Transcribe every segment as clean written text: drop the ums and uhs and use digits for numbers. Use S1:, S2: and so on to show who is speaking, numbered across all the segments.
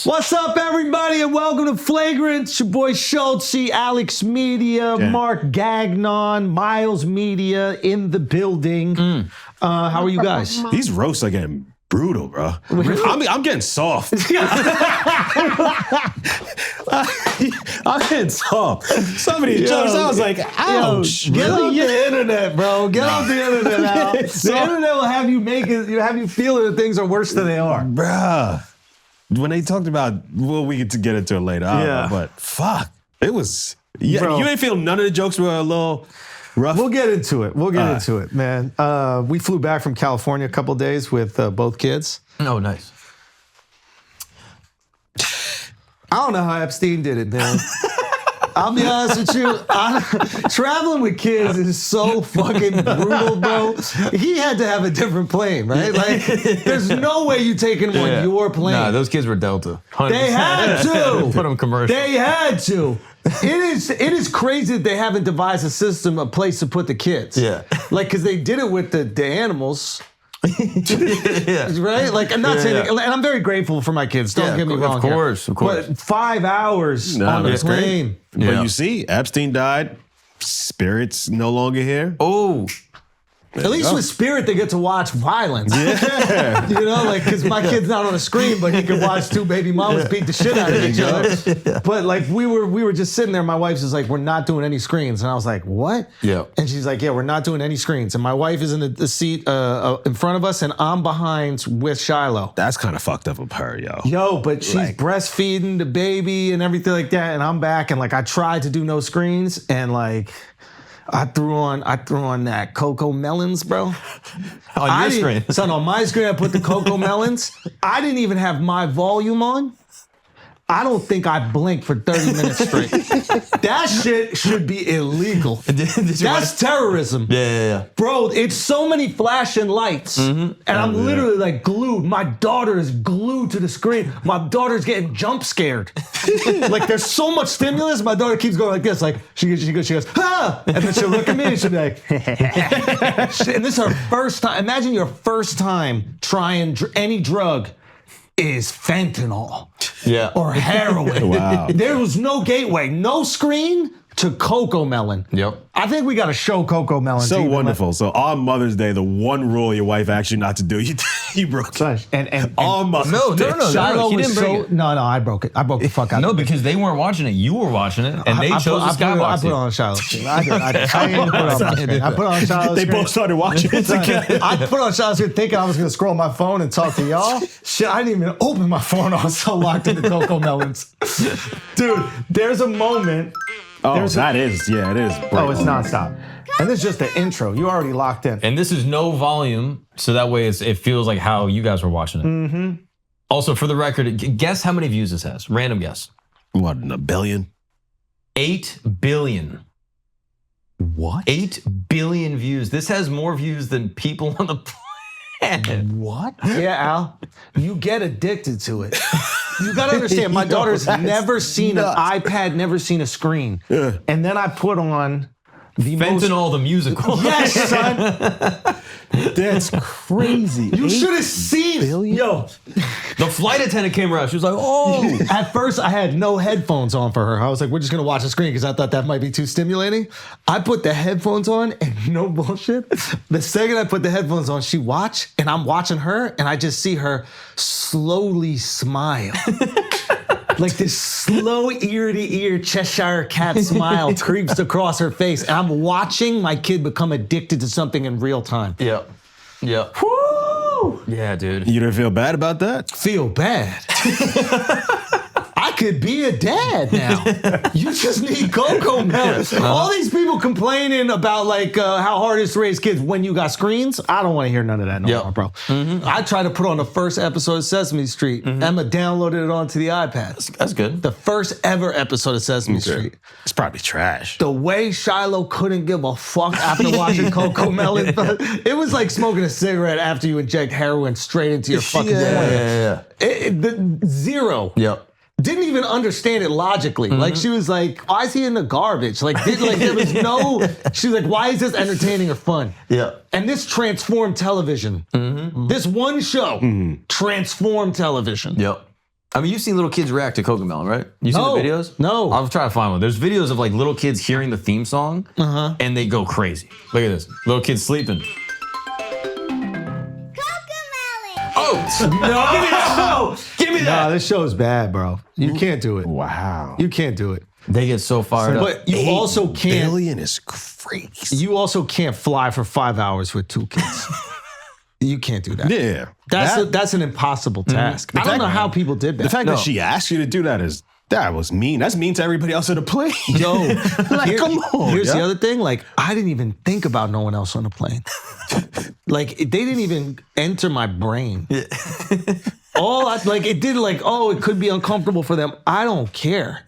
S1: What's up, everybody, and welcome to Flagrant. It's your boy Schultz, Alexx Media, Mark Gagnon, Miles Media in the building. How are you guys?
S2: These roasts are getting brutal, bro. I'm getting soft. I'm getting soft. Some of these jokes, I was like, ouch.
S1: Get off the internet, bro. Get off the internet now. The internet will have you have you feel that things are worse than they are.
S2: Bruh. When they talked about, well, we get to get into it later, I don't know, but fuck. It was, you ain't feel none of the jokes were a little rough?
S1: We'll get into it. We'll get into it, man. We flew back from California a couple days with both kids.
S3: Oh, nice.
S1: I don't know how Epstein did it, man. I'll be honest with you. Traveling with kids is so fucking brutal, bro. He had to have a different plane, right? Like, there's no way you take him on your plane.
S3: Nah, those kids were Delta. 100%.
S1: They had to.
S3: Put them commercial.
S1: They had to. It is crazy that they haven't devised a system, a place to put the kids.
S3: Yeah.
S1: Like, because they did it with the animals.
S3: Yeah.
S1: Right? Like, I'm not saying, and I'm very grateful for my kids. Don't get me wrong.
S3: Of course.
S1: But 5 hours on the plane.
S2: But you see, Epstein died. Spirit's no longer here.
S3: Oh.
S1: At least with Spirit, they get to watch violence. Yeah. You know, like, because my kid's not on a screen, but he can watch two baby mamas beat the shit out of each other. Yeah. But, like, we were just sitting there. My wife's just like, we're not doing any screens. And I was like, what?
S3: Yeah.
S1: And she's like, yeah, we're not doing any screens. And my wife is in the seat in front of us, and I'm behind with Shiloh.
S2: That's kind of fucked up of her, yo.
S1: Yo, but she's breastfeeding the baby and everything like that. And I'm back, and, like, I tried to do no screens, and, like, I threw on that Cocomelons, bro.
S3: On your screen.
S1: Son, on my screen, I put the Cocomelons. I didn't even have my volume on. I don't think I blinked for 30 minutes straight. That shit should be illegal. That's terrorism.
S3: Yeah.
S1: Bro, it's so many flashing lights. And I'm literally like glued. My daughter is glued to the screen. My daughter's getting jump scared. Like, there's so much stimulus. My daughter keeps going like this. Like, she goes, ah! And then she'll look at me and she'll be like, and this is her first time. Imagine your first time trying any drug is fentanyl.
S3: Yeah.
S1: Or heroin.
S2: Wow.
S1: There was no gateway, no screen to Cocomelon.
S3: Yep.
S1: I think we got to show Cocomelon.
S2: So wonderful. So on Mother's Day, the one rule your wife asked you not to do, you broke it.
S1: And
S2: on Mother's Day.
S3: No.
S1: Shiloh
S3: He
S1: was
S3: didn't break it.
S1: No, I broke it. I broke the fuck out
S3: No,
S1: of it.
S3: because they weren't watching it. You were watching it, and they chose the skybox.
S1: I put it on Shiloh's screen. I didn't put it on my screen. I put it on Shiloh's
S2: They
S1: screen.
S2: both started watching it together.
S1: I put it on Shiloh's screen thinking I was going to scroll my phone and talk to y'all. Shit, I didn't even open my phone. I was so locked into Cocomelons. Dude, there's a moment.
S2: Oh, it is.
S1: Oh, it's nonstop. And this is just the intro. You already locked in.
S3: And this is no volume, so that way it feels like how you guys were watching it. Mm-hmm. Also, for the record, guess how many views this has? Random guess.
S2: What, a billion?
S3: 8 billion.
S1: What?
S3: 8 billion views. This has more views than people on the planet.
S1: What? Yeah, Al. You get addicted to it. You gotta understand, my daughter's never seen an iPad, never seen a screen. Yeah. And then I put on the
S3: Fentanyl the musical.
S1: Yes, son.
S2: That's crazy.
S1: You should have seen it. Yo.
S3: The flight attendant came around. She was like, oh.
S1: At first, I had no headphones on for her. I was like, we're just gonna watch the screen because I thought that might be too stimulating. I put the headphones on, and no bullshit. The second I put the headphones on, she watched, and I'm watching her, and I just see her slowly smile. Like this slow ear-to-ear Cheshire cat smile creeps across her face. And I'm watching my kid become addicted to something in real time.
S3: Yeah.
S1: Woo!
S3: Yeah, dude.
S2: You didn't feel bad about that?
S1: Feel bad. I could be a dad now. You just need Cocomelon. All these people complaining about like how hard it is to raise kids when you got screens. I don't want to hear none of that no more, bro. I tried to put on the first episode of Sesame Street. Emma downloaded it onto the iPad.
S3: That's good.
S1: The first ever episode of Sesame Street.
S2: It's probably trash.
S1: The way Shiloh couldn't give a fuck after watching Cocomelon, it was like smoking a cigarette after you inject heroin straight into your fucking brain. Zero.
S3: Yep.
S1: Didn't even understand it logically. Like, she was like, why is he in the garbage? Like, there was no, she was like, why is this entertaining or fun?
S3: Yeah.
S1: And this transformed television. This one show transformed television.
S3: Yep. I mean, you've seen little kids react to Cocomelon, right? You seen the videos?
S1: No.
S3: I'll try to find one. There's videos of like little kids hearing the theme song and they go crazy. Look at this. Little kids sleeping. Oh! Give me that!
S1: Nah, this show's bad, bro. You can't do it.
S2: Wow.
S1: You can't do it.
S3: They get so fired up.
S1: But you also can't.
S2: Billion is crazy.
S1: You also can't fly for 5 hours with 2 kids. You can't do that.
S2: Yeah.
S1: That's an impossible task. I don't know how people did that.
S2: The fact that she asked you to do that was mean. That's mean to everybody else on the plane.
S1: Yo,
S2: like, come on.
S1: Here's the other thing. Like, I didn't even think about no one else on the plane. Like, they didn't even enter my brain. It did it could be uncomfortable for them. I don't care.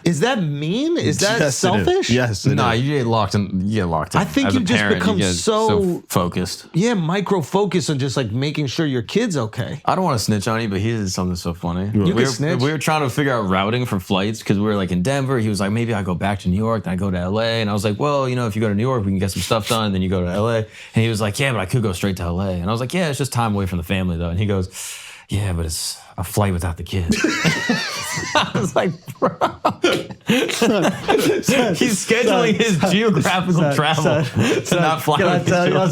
S1: Is that mean? Is that selfish?
S2: Yes.
S3: Nah, you get locked in. I
S1: think
S3: As
S1: you
S3: a
S1: just
S3: parent,
S1: become
S3: you get
S1: so
S3: focused.
S1: Yeah, micro focus on just like making sure your kid's okay.
S3: I don't want to snitch on you, but he did something so funny.
S1: You can snitch.
S3: We were trying to figure out routing for flights because we were like in Denver. He was like, maybe I go back to New York, then I go to LA. And I was like, well, if you go to New York, we can get some stuff done. Then you go to LA. And he was like, yeah, but I could go straight to LA. And I was like, yeah, it's just time away from the family though. And he goes, yeah, but it's a flight without the kids. I was like, bro. He's scheduling his geographical travel to not fly.
S1: Can I tell y'all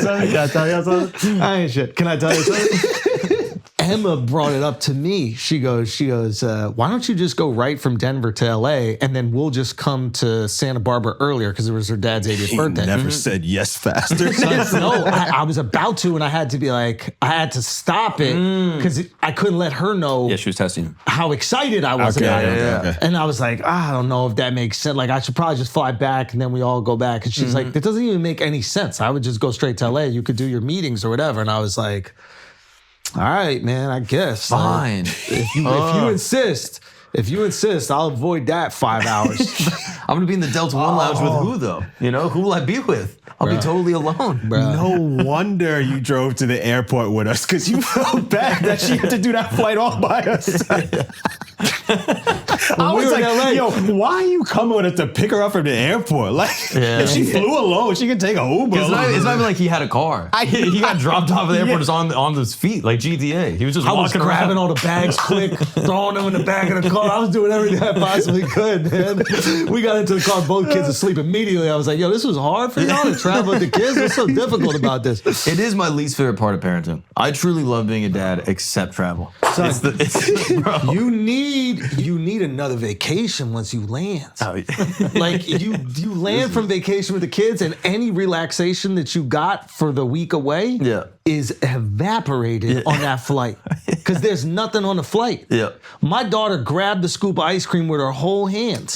S1: something? I ain't shit. Can I tell you something? Emma brought it up to me. She goes, why don't you just go right from Denver to LA and then we'll just come to Santa Barbara earlier because it was her dad's 80th birthday.
S2: Never said yes faster.
S1: No, I was about to and I had to stop it because I couldn't let her know.
S3: Yeah, she was testing
S1: how excited I was about it.
S2: Okay.
S1: And I was like, I don't know if that makes sense. Like, I should probably just fly back and then we all go back. And she's like, that doesn't even make any sense. I would just go straight to LA. You could do your meetings or whatever. And I was like, all right, man, I guess.
S3: Fine.
S1: If you insist, I'll avoid that 5 hours.
S3: I'm gonna be in the Delta One lounge with who though? Who will I be with? I'll be totally alone.
S2: No wonder you drove to the airport with us because you felt bad that she had to do that flight all by herself. I was like, yo, why are you coming with us to pick her up from the airport? Like, if she flew alone, she could take a Uber.
S3: It's not even like he had a car. He got dropped off at the airport just on his feet, like GTA. He was just walking
S1: grabbing
S3: around.
S1: all the bags quick, throwing them in the back of the car. I was doing everything I possibly could, man. We got into the car, both kids asleep immediately. I was like, yo, this was hard for y'all to travel with the kids. What's so difficult about this?
S3: It is my least favorite part of parenting. I truly love being a dad, except travel.
S1: Son,
S3: bro.
S1: You need another vacation once you land. Like you land from vacation with the kids, and any relaxation that you got for the week away is evaporated on that flight because there's nothing on the flight. My daughter grabbed the scoop of ice cream with her whole hands.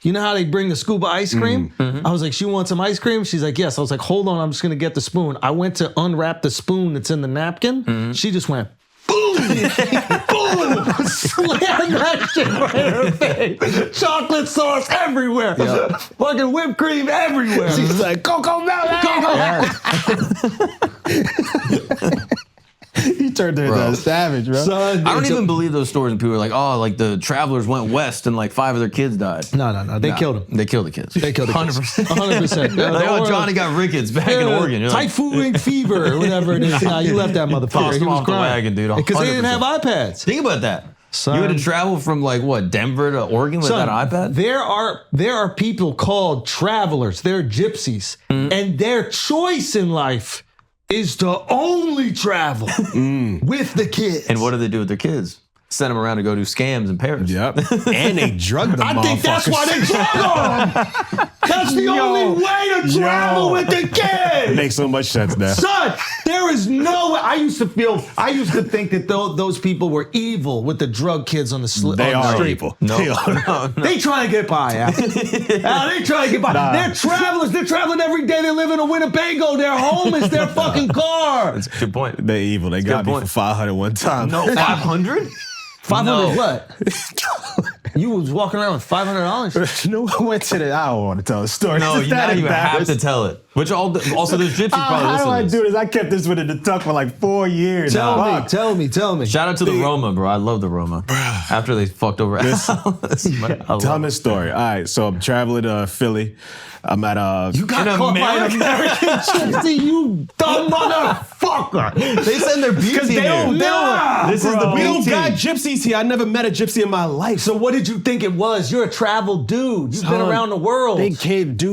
S1: You know how they bring the scoop of ice cream? I was like, she wants some ice cream? She's like, yes. I was like, hold on, I'm just gonna get the spoon. I went to unwrap the spoon that's in the napkin. She just went, boom, boom, slammed that shit right in her face. Chocolate sauce everywhere. Fucking whipped cream everywhere. She's like, Cocomelon.
S2: He turned into a savage, bro.
S1: Son,
S3: I don't even believe those stories when people are like, oh, like the travelers went west and like 5 of their kids died.
S1: No. They killed them.
S3: They killed the kids.
S1: They killed the kids.
S3: 100%. Like, Johnny got rickets back in Oregon. You're
S1: typhoon fever or whatever it is. Nah, you left that motherfucker.
S3: Tossed
S1: He
S3: him
S1: was
S3: off the
S1: crying.
S3: wagon, dude.
S1: Because they didn't have iPads.
S3: Think about that.
S1: Son.
S3: You had to travel from like what, Denver to Oregon without an iPad?
S1: There are people called travelers. They're gypsies. And their choice in life is to only travel with the kids.
S3: And what do they do with their kids? Send them around to go do scams in Paris.
S2: And they drug them.
S1: I think that's why they drug them. That's the only way to travel with the kids.
S2: It makes so much sense now.
S1: Son, there is no way. I used to think that those people were evil with the drug kids on the street.
S2: They are evil.
S3: No.
S1: They trying to get by, Al. They trying to get by. They're travelers. They're traveling every day. They live in a Winnebago. Their home is their fucking car.
S3: That's a good point.
S2: They evil. They got me for 500 one time.
S3: No, 500?
S1: 500 what? You was walking around with $500?
S2: No, I went to I don't want to tell the story.
S3: No, now you have to tell it. Which also there's gypsies probably
S2: How do I
S3: listening.
S2: do this? I kept this one in the tuck for like 4 years.
S1: Tell me.
S3: Shout out to the Roma, bro. I love the Roma. After they fucked over
S2: Dumbest story. All right, so I'm traveling to Philly. I'm at
S1: You got caught by an American gypsy, you dumb motherfucker.
S3: They send their beats
S2: they don't.
S3: This is the
S2: we don't
S3: BT.
S2: got gypsies here. I never met a gypsy in my life.
S1: So what did you think it was? You're a travel dude. You've been around the world.
S2: Dude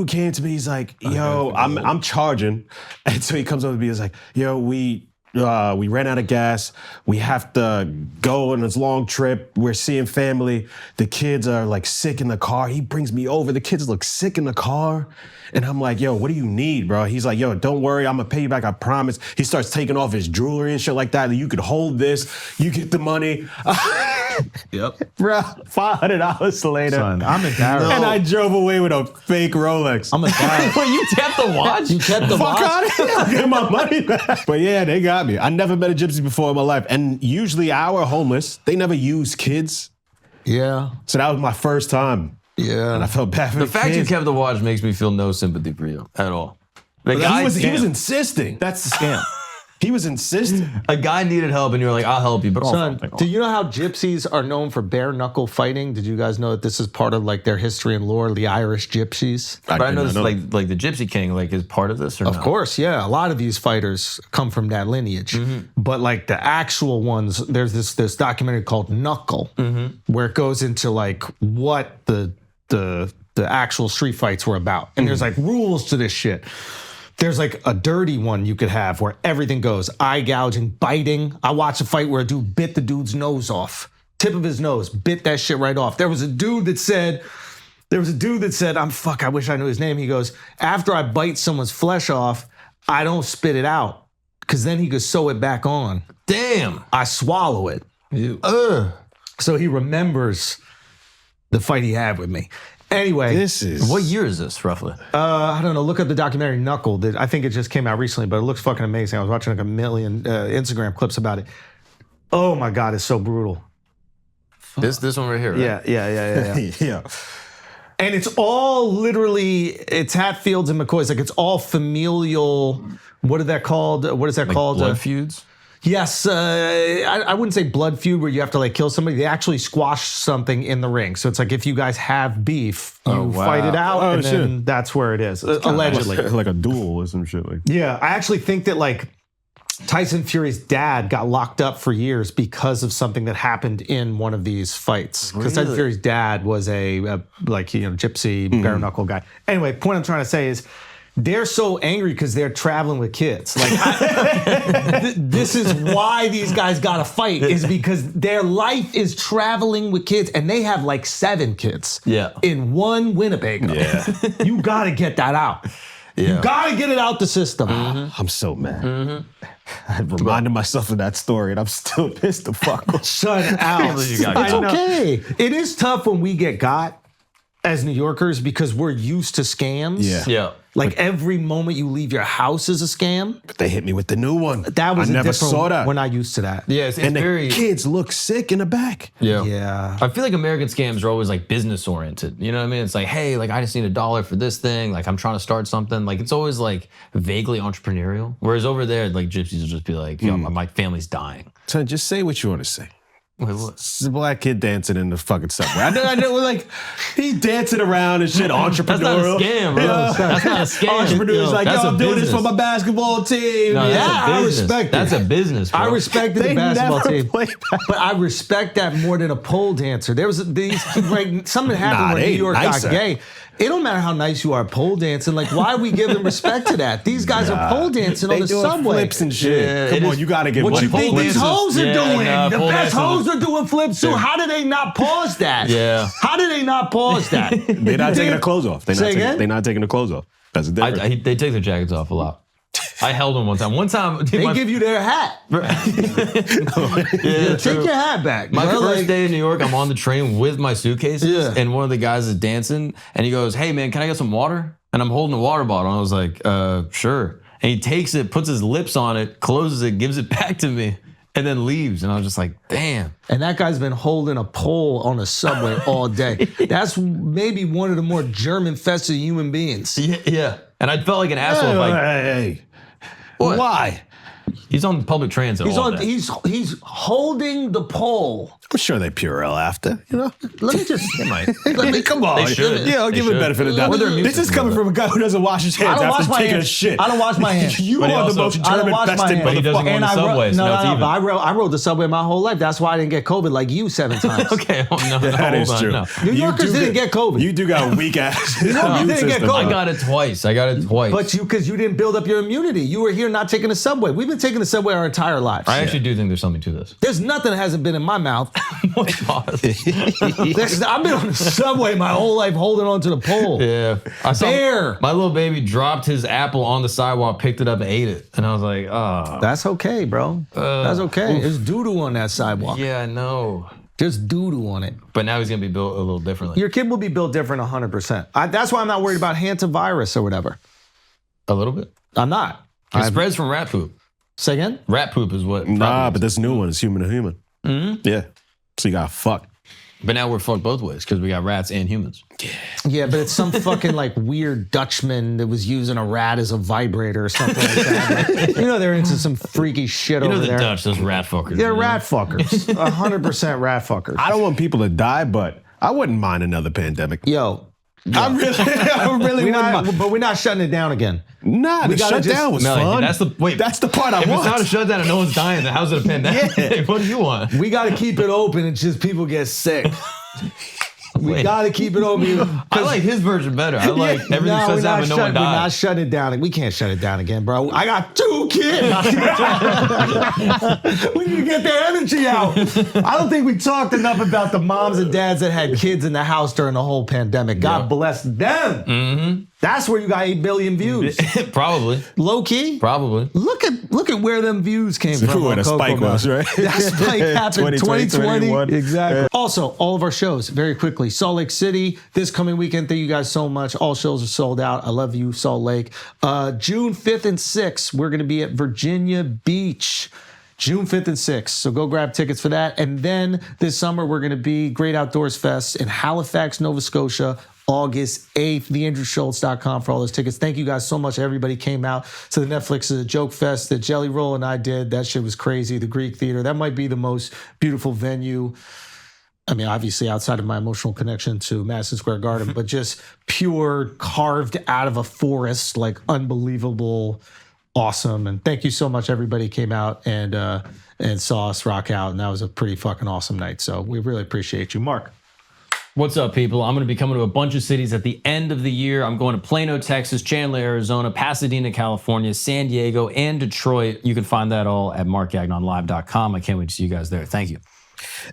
S2: came to me. He's like, "Yo, I'm charging," and so he comes over to me. He's like, "Yo, we ran out of gas. We have to go on this long trip. We're seeing family. The kids are like sick in the car." He brings me over. The kids look sick in the car. And I'm like, "Yo, what do you need, bro?" He's like, "Yo, don't worry. I'm going to pay you back. I promise." He starts taking off his jewelry and shit like that. You could hold this. You get the money.
S3: Yep.
S2: Bro, $500 later.
S1: Son, I'm embarrassed.
S2: And I drove away with a fake Rolex.
S1: I'm embarrassed.
S3: Wait, you kept the watch?
S1: You kept the
S2: Fuck
S1: watch?
S2: out of here. I'll get my money back. But yeah, they got me. I never met a gypsy before in my life. And usually our homeless, they never use kids.
S1: Yeah.
S2: So that was my first time. And I
S1: Yeah.
S2: felt bad for
S3: The fact you
S2: kids.
S3: kept the watch makes me feel no sympathy for you at all. Like,
S2: He was insisting.
S4: That's the scam.
S2: He was insisting.
S3: a guy needed help, and you were like, "I'll help you," but
S1: Son, do you know how gypsies are known for bare knuckle fighting? Did you guys know that this is part of like their history and lore, the Irish gypsies?
S3: But I know
S2: didn't
S3: this, like the Gypsy King, like is part of this, or
S1: Of course, yeah. A lot of these fighters come from that lineage. But like the actual ones, there's this documentary called Knuckle, where it goes into like what the actual street fights were about. And there's like rules to this shit. There's like a dirty one you could have where everything goes. Eye gouging, biting. I watched a fight where a dude bit the dude's nose off. Tip of his nose, bit that shit right off. There was a dude that said, I wish I knew his name. He goes, "After I bite someone's flesh off, I don't spit it out, because then he could sew it back on.
S3: Damn.
S1: I swallow it."
S3: Ew.
S1: So he remembers the fight he had with me. Anyway,
S3: What year is this roughly?
S1: I don't know. Look up the documentary Knuckle. I think it just came out recently, but it looks fucking amazing. I was watching like a million Instagram clips about it. Oh my God, it's so brutal.
S3: This one right here, right?
S1: Yeah.
S2: Yeah.
S1: And it's all literally, it's Hatfields and McCoys. Like it's all familial. What is that called? What is that called?
S3: Blood feuds?
S1: Yes, I wouldn't say blood feud where you have to like kill somebody. They actually squash something in the ring. So it's like if you guys have beef, you fight it out, and then that's where it is, allegedly.
S2: Like a duel or some shit. Like.
S1: Yeah, I actually think that like Tyson Fury's dad got locked up for years because of something that happened in one of these fights. Because Tyson
S3: Really?
S1: Fury's dad was a gypsy, bare knuckle guy. Anyway, point I'm trying to say is, they're so angry because they're traveling with kids. Like, this is why these guys got to fight, is because their life is traveling with kids, and they have like 7 kids.
S3: Yeah.
S1: In one Winnebago.
S2: Yeah.
S1: You got to get that out. You got to get it out the system.
S2: I'm so mad. I reminded myself of that story, and I'm still pissed the fuck off.
S1: Shut out.
S3: believe you got
S1: It's
S3: got.
S1: okay. It is tough when we get got as New Yorkers because we're used to scams.
S3: Yeah.
S1: Like every moment you leave your house is a scam.
S2: But they hit me with the new one.
S1: That was
S2: I never
S1: different.
S2: saw that.
S1: We're not used to that.
S3: Yeah, it's
S2: And the
S3: very...
S2: kids look sick in the back.
S3: Yeah.
S1: Yeah.
S3: I feel like American scams are always like business oriented. You know what I mean? It's like, hey, like I just need $1 for this thing. Like I'm trying to start something. Like it's always like vaguely entrepreneurial. Whereas over there, like gypsies will just be like, yo, my family's dying.
S2: So just say what you want to say.
S3: Wait, what?
S2: It's a black kid dancing in the fucking subway. I know, like, he dancing around and shit, entrepreneurial.
S3: That's not a scam, bro. That's not a scam.
S2: Entrepreneurs like,
S3: That's
S2: yo,
S3: a
S2: I'm doing this
S3: business.
S2: for my basketball team.
S3: No,
S1: Yeah,
S3: that's a
S1: I
S3: business.
S1: respect it.
S3: That's a business, bro.
S1: I respected
S2: They
S1: the basketball
S2: never
S1: team,
S2: play
S1: but I respect that more than a pole dancer. There was like something happened
S2: Nah,
S1: when
S2: they
S1: New York
S2: nicer.
S1: got gay. It don't matter how nice you are pole dancing. Like, why are we giving respect to that? These guys are pole dancing on
S2: They
S1: the
S2: doing
S1: subway.
S2: flips and shit.
S3: Yeah,
S2: Come
S3: it
S2: on,
S3: is-
S2: you got to get
S1: What
S2: money
S1: you
S2: for
S1: think
S2: flips.
S1: these hoes are
S3: Yeah,
S1: doing?
S3: nah,
S1: The
S3: pole
S1: best
S3: dancing-
S1: hoes are doing flips too. How did they not pause that?
S3: Yeah.
S1: How did they not pause that?
S2: They're not taking their clothes off.
S1: Say again?
S2: They're not taking their clothes off. That's the difference.
S3: They take their jackets off a lot. I held them one time.
S1: They give you their hat.
S3: yeah,
S1: Take your hat back.
S3: My
S1: bro.
S3: first
S1: Like,
S3: day in New York, I'm on the train with my suitcases,
S1: Yeah.
S3: and one of the guys is dancing, and he goes, "Hey man, can I get some water?" And I'm holding a water bottle, and I was like, "Sure." And he takes it, puts his lips on it, closes it, gives it back to me, and then leaves. And I was just like, "Damn."
S1: And that guy's been holding a pole on a subway all day. That's maybe one of the more germ-infested human beings.
S3: Yeah. And I felt like an asshole. If I,
S2: Hey.
S3: What?
S2: Why?
S3: he's on public transit.
S1: He's holding the pole.
S2: I'm sure they Purell after, you know?
S1: Let me just.
S2: Come on.
S3: They should.
S2: Yeah, I'll give him the benefit of the doubt. This is coming from a guy who doesn't wash his hands after taking a shit.
S1: I don't wash my hands.
S2: You are the most germ-infested
S3: But he doesn't go on the subway, so it's even.
S1: I rode the subway my whole life. That's why I didn't get COVID like you 7 times.
S3: Okay,
S2: That is true.
S3: No.
S1: New Yorkers didn't get COVID.
S2: You do got a weak ass
S1: Yorkers
S2: immune
S1: didn't get
S2: system.
S1: COVID.
S3: I got it twice.
S1: But because you didn't build up your immunity. You were here not taking the subway. We've been taking the subway our entire lives.
S3: I actually do think there's something to this.
S1: There's nothing that hasn't been in my mouth. I've been on the subway my whole life holding on to the pole.
S3: Yeah. I saw
S1: Bear.
S3: my little baby dropped his apple on the sidewalk, picked it up and ate it. And I was like, oh.
S1: That's okay, bro. That's okay. There's doo-doo on that sidewalk.
S3: Yeah, I know.
S1: Just doo-doo on it.
S3: But now he's going to be built a little differently.
S1: Your kid will be built different 100%. That's why I'm not worried about Hantavirus or whatever.
S3: A little bit?
S1: I'm not.
S3: It spreads from rat poop.
S1: Say again?
S3: Rat poop is what.
S2: Nah, but this new one is human to human.
S1: Mm-hmm.
S2: Yeah. So you got fucked.
S3: But now we're fucked both ways because we got rats and humans.
S1: Yeah, but it's some fucking like weird Dutchman that was using a rat as a vibrator or something like that. Like, you know, they're into some freaky shit over there.
S3: The Dutch, those rat fuckers.
S1: They're rat fuckers. 100% rat fuckers.
S2: I don't want people to die, but I wouldn't mind another pandemic.
S1: Yo.
S2: I really wouldn't mind.
S1: But we're not shutting it down again.
S2: Nah, the shutdown was fun.
S3: That's the
S2: part I
S3: want. If it's not a shutdown and no one's dying, then how's it a pandemic?
S2: Yeah.
S3: What do you want?
S1: We got to keep it open and just people get sick. We got to keep it open.
S3: I like his version better. I like everything shuts down and no one dies.
S1: We're not shutting it down. We can't shut it down again, bro. I got 2 kids. We need to get their energy out. I don't think we talked enough about the moms and dads that had kids in the house during the whole pandemic. God bless them. Mm-hmm. That's where you got 8 billion views.
S3: Probably.
S1: Low key?
S3: Probably.
S1: Look at where them views came from.
S2: Where the spike was, right?
S1: That spike happened 2020. Exactly.
S2: Yeah.
S1: Also, all of our shows, very quickly. Salt Lake City, this coming weekend. Thank you guys so much. All shows are sold out. I love you, Salt Lake. June 5th and 6th, we're going to be at Virginia Beach. June 5th and 6th. So go grab tickets for that. And then this summer, we're going to be Great Outdoors Fest in Halifax, Nova Scotia, August 8th, theandrewschultz.com for all those tickets. Thank you guys so much. Everybody came out to the Netflix Joke Fest that Jelly Roll and I did. That shit was crazy. The Greek Theater. That might be the most beautiful venue. I mean, obviously outside of my emotional connection to Madison Square Garden, but just pure carved out of a forest, like unbelievable, awesome. And thank you so much. Everybody came out and saw us rock out. And that was a pretty fucking awesome night. So we really appreciate you. Mark.
S3: What's up, people? I'm going to be coming to a bunch of cities at the end of the year. I'm going to Plano, Texas, Chandler, Arizona, Pasadena, California, San Diego, and Detroit. You can find that all at markgagnonlive.com. I can't wait to see you guys there. Thank you.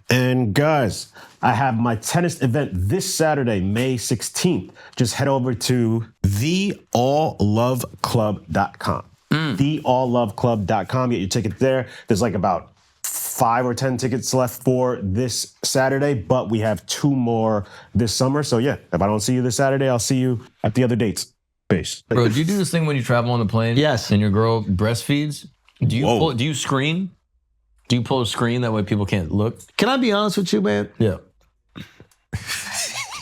S2: And guys, I have my tennis event this Saturday, May 16th. Just head over to theallloveclub.com. Theallloveclub.com. Get your ticket there. There's like about 5 or 10 tickets left for this Saturday, but we have 2 more this summer. So yeah, if I don't see you this Saturday, I'll see you at the other dates. Peace.
S3: Bro, do you do this thing when you travel on the plane?
S1: Yes.
S3: And your girl breastfeeds? Do you screen? Do you pull a screen that way people can't look?
S1: Can I be honest with you, man?
S3: Yeah.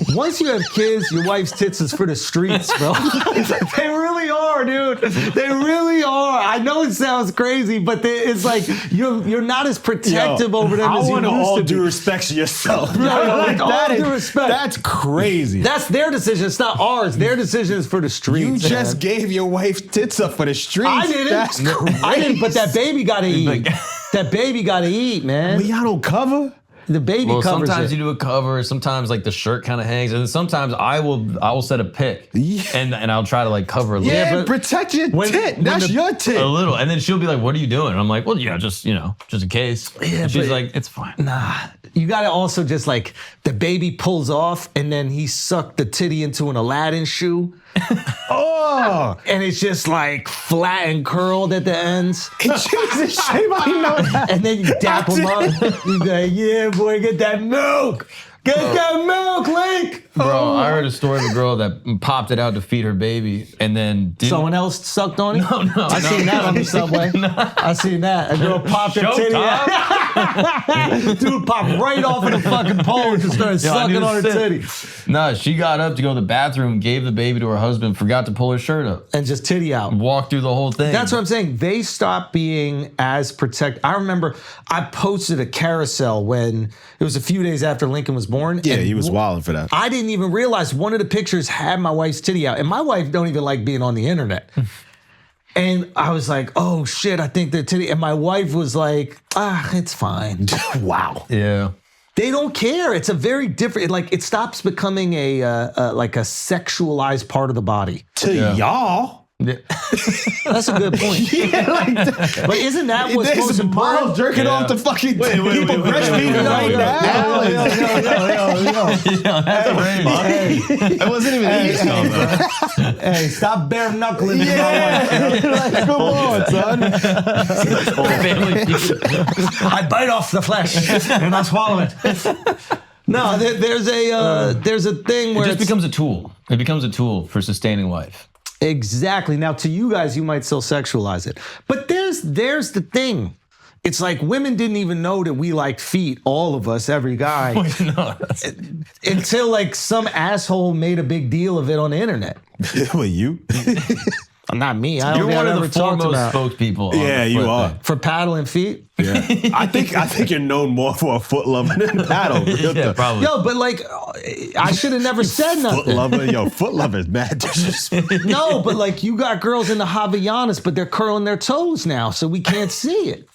S1: Once you have kids, your wife's tits is for the streets, bro. They really are, dude. They really are. I know it sounds crazy, but it's like you're not as protective over them as you used to be.
S2: I want all due respect to yourself.
S1: Due respect.
S2: That's crazy.
S1: That's their decision. It's not ours. Their decision is for the streets.
S2: You just gave your wife tits up for the streets.
S1: I didn't.
S2: That's crazy.
S1: I didn't, but that baby got to eat. That baby got to eat, man.
S2: But y'all don't cover?
S1: The baby covers
S3: sometimes
S1: it.
S3: you do a cover, sometimes like the shirt kind of hangs, and then sometimes I will set a pic, and I'll try to like cover a little.
S2: Yeah, but protect your tit. That's your tit.
S3: A little, and then she'll be like, "What are you doing?" And I'm like, "Well, yeah, just in case." Yeah, and she's like, "It's fine."
S1: Nah, you gotta also just like the baby pulls off, and then he sucked the titty into an Aladdin shoe.
S2: Oh,
S1: and it's just like flat and curled at the ends.
S2: Jesus, shame I know that.
S1: And then you dap him up. You go, yeah, boy, get that milk. Get that milk, Link.
S3: Bro, I heard a story of a girl that popped it out to feed her baby and then didn't.
S1: Someone else sucked on it?
S3: No.
S1: I seen that on the subway. I seen that. A girl popped her titty out. Dude popped right off of the fucking pole and just started sucking on her titty.
S3: Nah, she got up to go to the bathroom, gave the baby to her husband, forgot to pull her shirt up.
S1: And just titty out.
S3: Walked through the whole thing.
S1: That's what I'm saying. They stopped being as protected. I remember I posted a carousel when it was a few days after Lincoln was born.
S2: Yeah, he was wilding for that.
S1: I didn't even realize one of the pictures had my wife's titty out. And my wife don't even like being on the internet. And I was like, oh shit, I think the titty. And my wife was like, it's fine.
S2: Wow.
S3: Yeah.
S1: They don't care. It's a very different, like it stops becoming like a sexualized part of the body.
S2: To y'all.
S3: Yeah.
S1: That's a good point. Yeah, but isn't that what's most important?
S2: Miles jerking off the fucking people breastfeeding right now.
S3: That wasn't even
S1: Hey, stop bare knuckling into my wife.
S2: Like, come on, son.
S1: I bite off the flesh and I swallow it. No, there's a thing where
S3: it just becomes a tool. It becomes a tool for sustaining life.
S1: Exactly. Now, to you guys, you might still sexualize it. But there's the thing. It's like women didn't even know that we liked feet, all of us, every guy, until like some asshole made a big deal of it on the internet.
S2: Well, you?
S1: Not me. I don't
S3: You're
S1: think
S3: one
S1: I've
S3: of
S1: ever
S3: the
S1: talked
S3: foremost
S1: about.
S3: spokespeople.
S2: Yeah, you are.
S1: For paddling feet?
S2: Yeah. I think you're known more for a foot lover than paddle.
S3: Yeah, probably.
S1: Yo, but like, I should have never said nothing.
S2: Foot lover is mad disrespectful.
S1: No, but like, you got girls in the Havaianas, but they're curling their toes now, so we can't see it.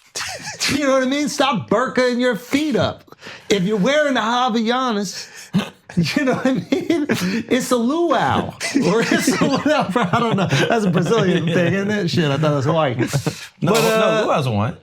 S1: You know what I mean? Stop burkaing your feet up. If you're wearing the Havaianas, you know what I mean? It's a luau. Or it's a whatever. I don't know. That's a Brazilian thing, isn't it? Shit, I thought it was white.
S3: No, luau's a white.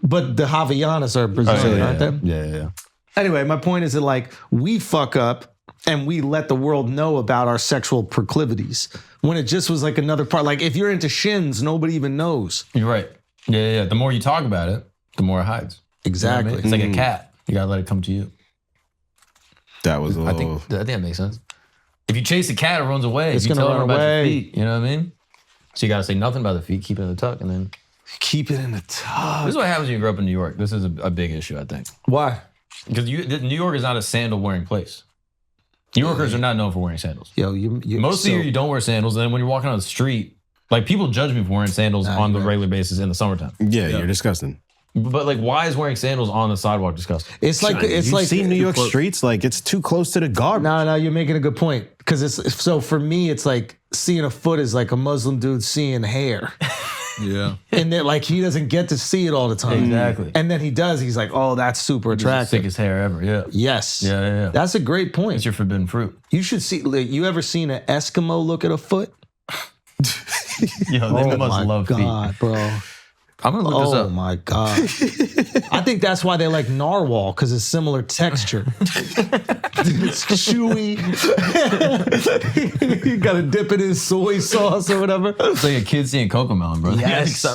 S1: But the Havaianas are Brazilian, aren't they?
S3: Yeah.
S1: Anyway, my point is that like we fuck up and we let the world know about our sexual proclivities when it just was like another part. Like if you're into shins, nobody even knows.
S3: You're right. Yeah. The more you talk about it, the more it hides.
S1: Exactly.
S3: You know what I mean? It's like a cat. You gotta let it come to you.
S2: That was a
S3: I
S2: little...
S3: think that makes sense. If you chase a cat, it runs away.
S1: It's
S3: if you
S1: gonna
S3: tell
S1: run
S3: it about
S1: away.
S3: your feet, you know what I mean? So you gotta say nothing about the feet, keep it in the tuck, and then...
S1: Keep it in the tuck.
S3: This is what happens when you grow up in New York. This is a big issue, I think.
S1: Why?
S3: Because New York is not a sandal-wearing place. New Yorkers are not known for wearing sandals.
S1: Yo, you
S3: Most of the year, you don't wear sandals, and then when you're walking on the street, like people judge me for wearing sandals on the regular basis in the summertime.
S2: Yeah, you're disgusting.
S3: But like, why is wearing sandals on the sidewalk disgusting?
S1: It's like
S2: You see New York streets, like it's too close to the garbage.
S1: No, you're making a good point. Because it's so for me, it's like seeing a foot is like a Muslim dude seeing hair.
S4: Yeah.
S1: And then like he doesn't get to see it all the time.
S3: Exactly.
S1: And then he does. He's like, oh, that's super
S3: It's the
S1: attractive.
S3: sickest hair ever. Yeah.
S1: Yes.
S3: Yeah.
S1: That's a great point.
S3: It's your forbidden fruit.
S1: You should see. Like, you ever seen an Eskimo look at a foot?
S3: Yo, they must
S1: my
S3: love
S1: God,
S3: feet.
S1: bro.
S3: I'm gonna look this
S1: Oh
S3: up.
S1: my God. I think that's why they like narwhal, because it's similar texture. It's chewy. You gotta dip it in soy sauce or whatever.
S3: It's like a kid seeing Cocomelon, bro.
S1: Yes.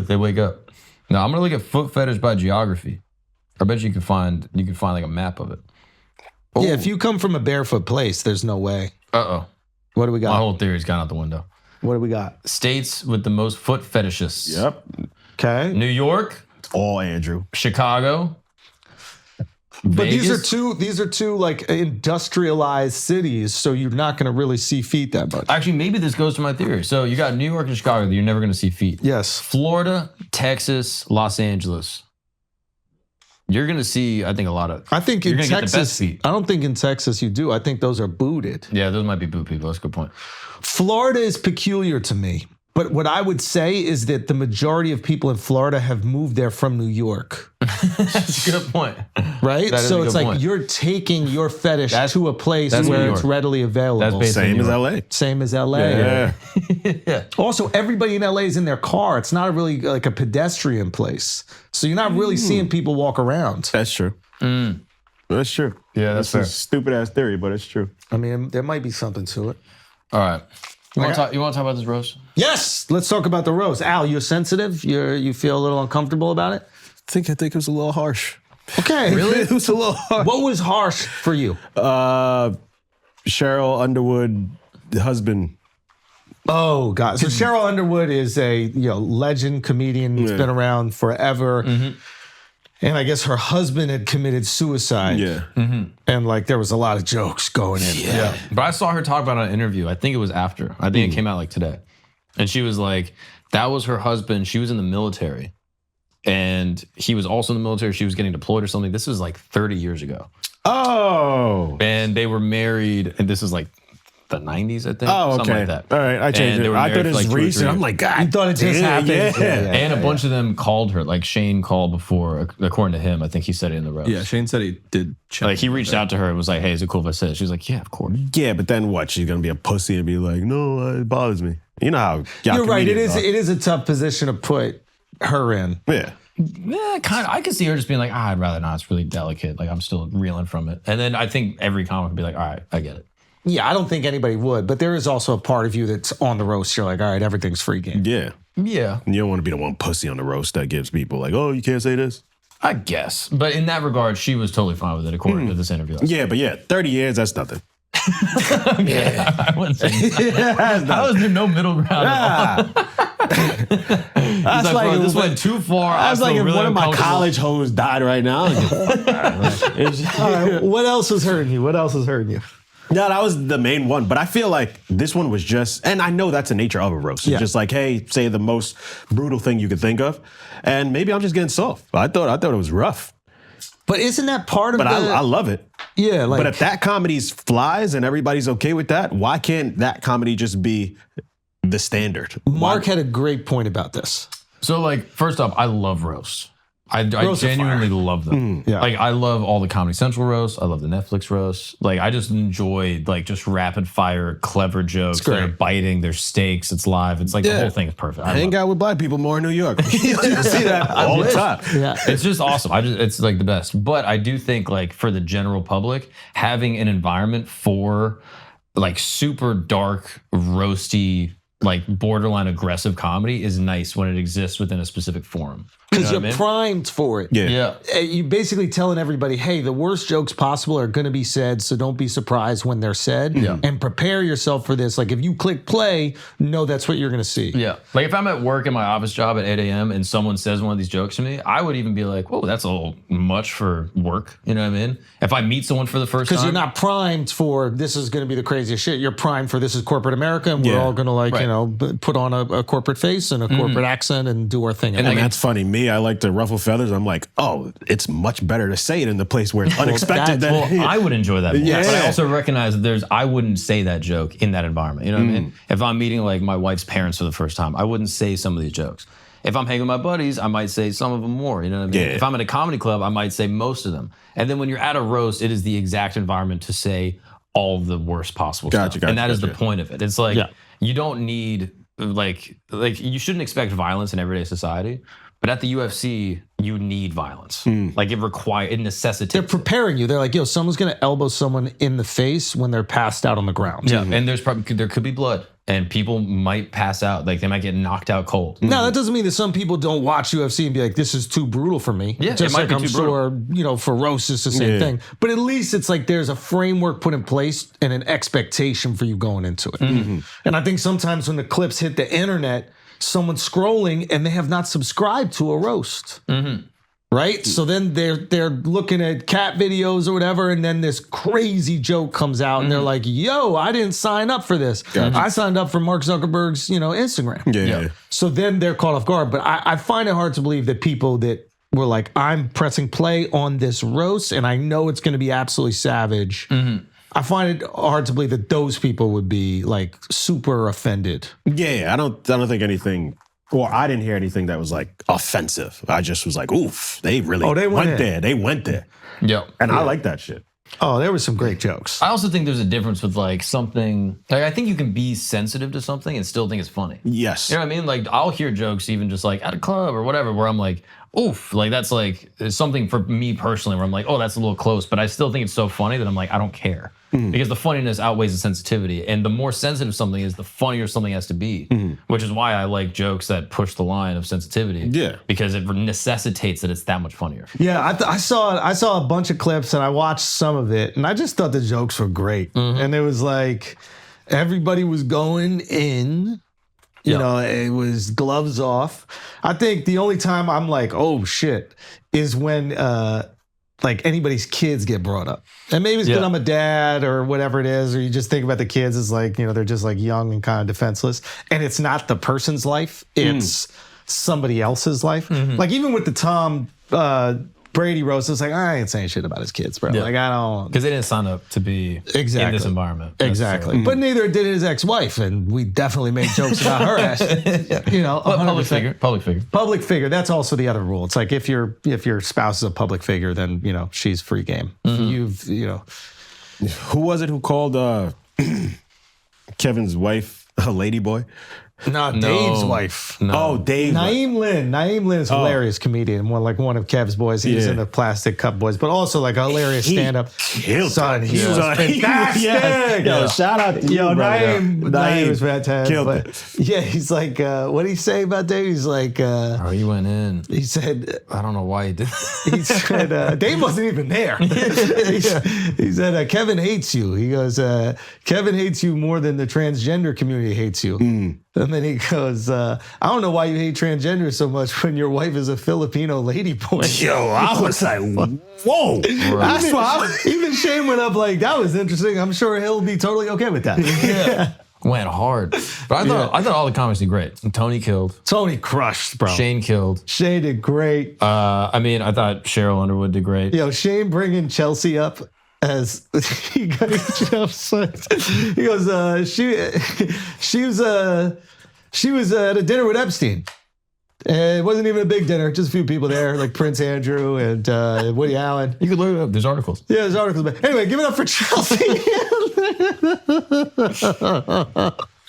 S3: They wake up. No, I'm gonna look at foot fetish by geography. I bet you can find like a map of it.
S1: Yeah, if you come from a barefoot place, there's no way.
S3: Uh-oh.
S1: What do we
S3: My
S1: got?
S3: whole theory's gone out the window.
S1: What do we got?
S3: States with the most foot fetishists.
S2: Yep.
S1: Okay.
S3: New York,
S2: All Andrew.
S3: Chicago.
S1: But
S3: Vegas.
S1: these are two like industrialized cities, so you're not gonna really see feet that much.
S3: Actually, maybe this goes to my theory. So you got New York and Chicago that you're never gonna see feet.
S1: Yes.
S3: Florida, Texas, Los Angeles. You're gonna see, I think, a lot of.
S1: I think in
S3: You're gonna get the best
S1: Texas,
S3: feet.
S1: I don't think in Texas you do. I think those are booted.
S3: Yeah, those might be boot people. That's a good point.
S1: Florida is peculiar to me. But what I would say is that the majority of people in Florida have moved there from New York,
S3: That's a good point.
S1: right?
S3: That is
S1: So
S3: a
S1: it's
S3: good
S1: like
S3: point.
S1: you're taking your fetish to a place
S3: that's New
S1: where it's
S3: York.
S1: readily available.
S3: That's basically
S2: Same
S3: New
S2: as
S3: York.
S2: LA.
S1: Same as LA.
S2: Yeah.
S3: Yeah.
S1: Also, everybody in LA is in their car. It's not really like a pedestrian place. So you're not really seeing people walk around.
S2: That's true. That's true.
S3: Yeah, that's
S2: a
S3: fair.
S2: stupid ass theory, but it's true.
S1: I mean, there might be something to it.
S3: All right. You want to talk about this roast?
S1: Yes, let's talk about the roast. Al, you're sensitive. You feel a little uncomfortable about it.
S2: I think it was a little harsh.
S1: Okay.
S3: Really?
S2: It was a little harsh.
S1: What was harsh for you?
S2: Cheryl Underwood, husband.
S1: Oh God! So Cheryl Underwood is a legend comedian that's been around forever, and I guess her husband had committed suicide.
S2: Yeah.
S1: And like there was a lot of jokes going in.
S3: Yeah. But I saw her talk about it on an interview. I think it was after. I think it came out like today. And she was like, that was her husband. She was in the military. And he was also in the military. She was getting deployed or something. This was like 30 years ago.
S2: Oh.
S3: And they were married. And this is like the 90s, I think.
S2: Oh, okay.
S3: Something like that.
S2: All right, I changed
S3: And they
S2: it.
S3: were
S2: I thought
S3: married
S2: it
S3: for
S2: was
S3: like 2 or 3
S2: recent. I'm
S3: years.
S2: like, God,
S1: You thought it just happened.
S2: Yeah.
S3: And a bunch of them called her. Like Shane called before, according to him. I think he said it in the roast.
S4: Yeah, Shane said he did check.
S3: Like he reached out to her and was like, hey, is it cool if I say it? She was like, yeah, of course.
S2: Yeah, but then what? She's gonna be a pussy and be like, no, it bothers me. You know how
S1: You're right. It
S2: comedians
S1: is.
S2: are.
S1: It is a tough position to put her in.
S2: Yeah.
S3: Yeah, kind of. I could see her just being like, I'd rather not. It's really delicate. Like I'm still reeling from it. And then I think every comic would be like, all right, I get it.
S1: Yeah, I don't think anybody would, but there is also a part of you that's on the roast. You're like, all right, everything's free game.
S2: Yeah.
S3: Yeah,
S2: You don't want to be the one pussy on the roast that gives people like, oh, you can't say this.
S3: I guess. But in that regard, she was totally fine with it, according to this interview.
S2: Yeah, but 30 years, that's nothing.
S3: Yeah, I wouldn't say that. I was in no middle ground at all. He's like, bro, this went too far.
S2: I was like, if
S3: really
S2: one of my
S3: uncomfortable.
S2: college hoes died right now.
S1: All right, what else is hurting you? What else is hurting you?
S2: No, that was the main one. But I feel like this one was just, and I know that's the nature of a roast. It's just like, hey, say the most brutal thing you could think of. And maybe I'm just getting soft. I thought it was rough.
S1: But isn't that part of
S2: But
S1: the...
S2: I love it.
S1: Yeah, like...
S2: But if that comedy flies and everybody's okay with that, why can't that comedy just be the standard?
S1: Mark had a great point about this.
S3: So, like, first off, I love roasts. I
S1: Roasts are
S3: genuinely love them.
S1: Yeah.
S3: Like, I love all the Comedy Central roasts. I love the Netflix roasts. Like, I just enjoy, like, just rapid fire, clever jokes.
S1: great.
S3: They're biting, there's stakes, it's live. It's like the whole thing is perfect. I
S2: Hang
S3: love
S2: out with black people more in New York. You see that all the time.
S1: Yeah.
S3: it. It's just awesome. It's like the best. But I do think, like, for the general public, having an environment for, like, super dark, roasty, like, borderline aggressive comedy is nice when it exists within a specific forum.
S1: Because
S3: You know
S1: you're
S3: what I mean?
S1: primed for it.
S3: Yeah.
S1: You basically telling everybody, hey, the worst jokes possible are going to be said, so don't be surprised when they're said. And prepare yourself for this. Like if you click play, know that's what you're going to see.
S3: Yeah. Like if I'm at work in my office job at 8 a.m. and someone says one of these jokes to me, I would even be like, whoa, that's a little much for work. You know what I mean? If I meet someone for the first time.
S1: Because you're not primed for this is going to be the craziest shit. You're primed for this is corporate America and we're all going to like, put on a corporate face and a corporate accent and do our thing.
S2: And that's funny. Me, I like to ruffle feathers. I'm like, oh, it's much better to say it in the place where it's unexpected.
S3: Well, I would enjoy that more.
S2: Yeah.
S3: But I also recognize that I wouldn't say that joke in that environment. You know what I mean? If I'm meeting like my wife's parents for the first time, I wouldn't say some of these jokes. If I'm hanging with my buddies, I might say some of them more. You know what I mean?
S2: Yeah.
S3: If I'm at a comedy club, I might say most of them. And then when you're at a roast, it is the exact environment to say all of the worst possible stuff. And that is the point of it. It's like you don't need like you shouldn't expect violence in everyday society. But at the UFC, you need violence. Like it necessitates.
S1: They're preparing you. They're like, yo, someone's going to elbow someone in the face when they're passed out on the ground.
S3: Yeah, and there could be blood, and people might pass out. Like they might get knocked out cold.
S1: Now, that doesn't mean that some people don't watch UFC and be like, this is too brutal for me.
S3: Yeah,
S1: just
S3: it might
S1: like
S3: be
S1: I'm
S3: too brutal.
S1: sure, for roasts, it's the same thing. But at least it's like there's a framework put in place and an expectation for you going into it. And I think sometimes when the clips hit the internet, someone's scrolling and they have not subscribed to a roast. Right? So then they're looking at cat videos or whatever, and then this crazy joke comes out and they're like, yo, I didn't sign up for this. I signed up for Mark Zuckerberg's, Instagram.
S2: Yeah.
S1: So then they're caught off guard. But I find it hard to believe that people that were like, I'm pressing play on this roast and I know it's going to be absolutely savage. I find it hard to believe that those people would be like super offended.
S2: Yeah, I don't think anything, or I didn't hear anything that was like offensive. I just was like, oof, they really
S1: they went in.
S2: there. They went there.
S3: Yeah,
S2: And I like that shit.
S1: Oh, there were some great jokes.
S3: I also think there's a difference with like something. Like I think you can be sensitive to something and still think it's funny.
S2: Yes.
S3: You know what I mean? Like I'll hear jokes even just like at a club or whatever, where I'm like, oof, like that's like it's something for me personally where I'm like, oh, that's a little close, but I still think it's so funny that I'm like, I don't care. Because the funniness outweighs the sensitivity. And the more sensitive something is, the funnier something has to be. Which is why I like jokes that push the line of sensitivity.
S2: Yeah.
S3: Because it necessitates that it's that much funnier.
S1: Yeah, I saw a bunch of clips and I watched some of it and I just thought the jokes were great. And it was like everybody was going in. You know, it was gloves off. I think the only time I'm like, oh shit, is when like anybody's kids get brought up. And maybe it's because I'm a dad or whatever it is, or you just think about the kids as like, you know, they're just like young and kind of defenseless. And it's not the person's life, it's somebody else's life. Like even with the Tom Brady roast, it's like, I ain't saying shit about his kids, bro. Like I don't.
S3: Because they didn't sign up to be in this environment.
S1: Exactly. But neither did his ex-wife, and we definitely made jokes about her ass. You know,
S3: Public figure.
S1: Public figure. That's also the other rule. It's like if your spouse is a public figure, then you know she's free game. You know.
S2: Who was it who called Kevin's wife a ladyboy?
S1: No, Dave's wife.
S3: No.
S2: Oh, Dave.
S1: Naeem Lynn is a hilarious comedian. One of Kev's boys. He was in the Plastic Cup Boys, but also like a hilarious stand-up.
S2: Killed.
S1: Son, he was fantastic.
S2: Yo, shout out to you,
S1: Naeem was fantastic.
S2: Killed
S1: but
S2: it.
S1: yeah, he's like, what did he say about Dave? He's like,
S3: Oh, he went in.
S1: he said,
S3: I don't know why he did.
S1: he said, Dave wasn't even there. He said, Kevin hates you. He goes, Kevin hates you more than the transgender community hates you. And then he goes, I don't know why you hate transgender so much when your wife is a Filipino ladyboy.
S2: Yo, I was like, whoa.
S1: That's why even Shane went up like, that was interesting. I'm sure he'll be totally okay with that.
S3: Yeah. Went hard. But I thought all the comics did great. Tony killed.
S1: Tony crushed, bro.
S3: Shane killed.
S1: Shane did great.
S3: I mean, I thought Cheryl Underwood did great.
S1: Yo, Shane bringing Chelsea up as he got he goes, she was at a dinner with Epstein. And it wasn't even a big dinner, just a few people there, like Prince Andrew and Woody Allen.
S3: You can look it up. There's articles.
S1: Yeah, there's articles. But anyway, give it up for Chelsea.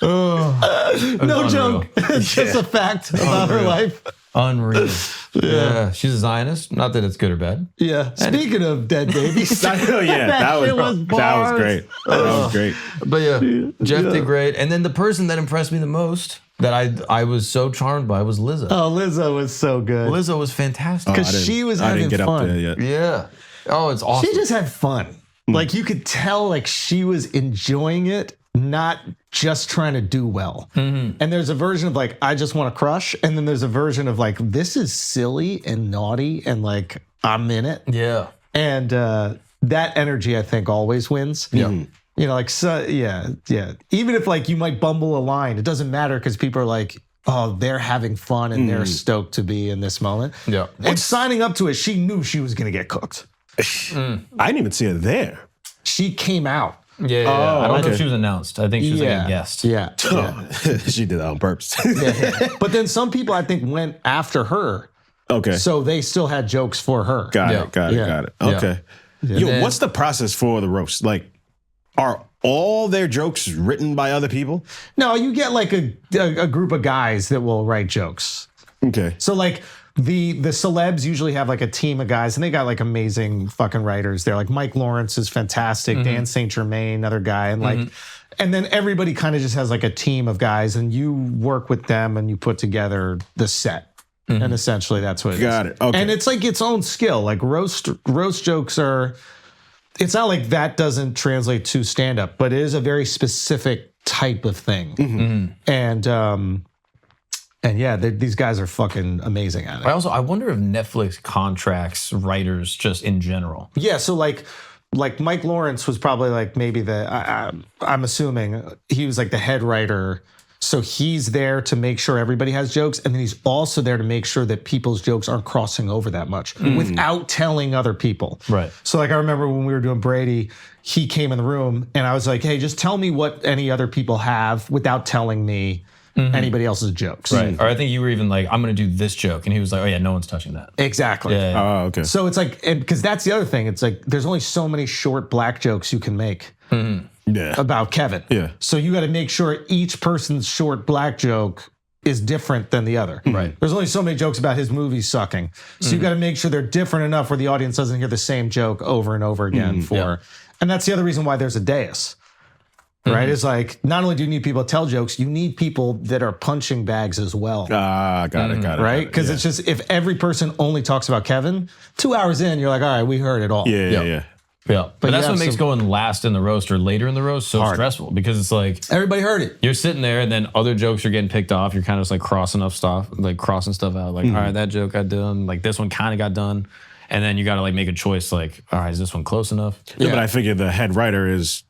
S1: No joke. It's just a fact about her life.
S3: Unreal. Yeah. She's a Zionist. Not that it's good or bad.
S1: Yeah. Speaking of dead babies.
S2: that was great. That was great.
S3: But yeah, Jeff did great. And then the person that impressed me the most that I was so charmed by was Lizzo.
S1: Oh, Lizzo was so good.
S3: Lizzo was fantastic.
S1: Because she was having
S2: I didn't get
S1: fun.
S2: up there yet.
S3: Yeah. Oh, it's awesome.
S1: She just had fun. Like you could tell like she was enjoying it, not just trying to do well. And there's a version of like, I just want to crush. And then there's a version of like, this is silly and naughty and like, I'm in it.
S3: Yeah.
S1: And that energy, I think, always wins.
S3: Yeah.
S1: You know, like, so, yeah. Even if like you might bumble a line, it doesn't matter because people are like, oh, they're having fun and they're stoked to be in this moment.
S3: Yeah.
S1: And signing up to it, she knew she was going to get cooked.
S2: I didn't even see her there.
S1: She came out.
S3: Yeah. I don't know if she was announced. I think she was like a guest.
S1: Yeah.
S2: She did that on purpose.
S1: But then some people, I think, went after her.
S2: Okay.
S1: So they still had jokes for her.
S2: Got it. Okay. Yo, what's the process for the roast? Like, are all their jokes written by other people?
S1: No, you get like a group of guys that will write jokes.
S2: Okay.
S1: So like the celebs usually have like a team of guys and they got like amazing fucking writers. They're like Mike Lawrence is fantastic, Dan St. Germain, another guy. And like, and then everybody kind of just has like a team of guys and you work with them and you put together the set. And essentially that's what it is.
S2: Got it. Okay.
S1: And it's like its own skill. Like roast jokes are, it's not like that doesn't translate to stand-up, but it is a very specific type of thing. And yeah, these guys are fucking amazing at it.
S3: I wonder if Netflix contracts writers just in general.
S1: Yeah, so like Mike Lawrence was probably like maybe I'm assuming he was like the head writer. So he's there to make sure everybody has jokes. And then he's also there to make sure that people's jokes aren't crossing over that much without telling other people.
S3: Right.
S1: So like I remember when we were doing Brady, he came in the room and I was like, hey, just tell me what any other people have without telling me anybody else's jokes.
S3: Right. Or I think you were even like, I'm going to do this joke. And he was like, oh yeah, no one's touching that.
S1: Exactly.
S3: Yeah.
S2: Oh, okay.
S1: So it's like, because that's the other thing. It's like, there's only so many short black jokes you can make.
S2: Yeah.
S1: About Kevin.
S2: Yeah.
S1: So you got to make sure each person's short black joke is different than the other.
S3: Right.
S1: There's only so many jokes about his movies sucking. So you got to make sure they're different enough where the audience doesn't hear the same joke over and over again and that's the other reason why there's a dais. Right? It's like, not only do you need people to tell jokes, you need people that are punching bags as well.
S2: Got it.
S1: Right? Because it's just, if every person only talks about Kevin, 2 hours in, you're like, all right, we heard it all.
S2: Yeah.
S3: But that's what makes going last in the roast or later in the roast so stressful, because it's like
S1: everybody heard it.
S3: You're sitting there and then other jokes are getting picked off. You're kind of just like crossing stuff out. Like, all right, that joke got done. Like this one kind of got done. And then you got to like make a choice. Like, all right, is this one close enough?
S2: Yeah, but I figure the head writer is,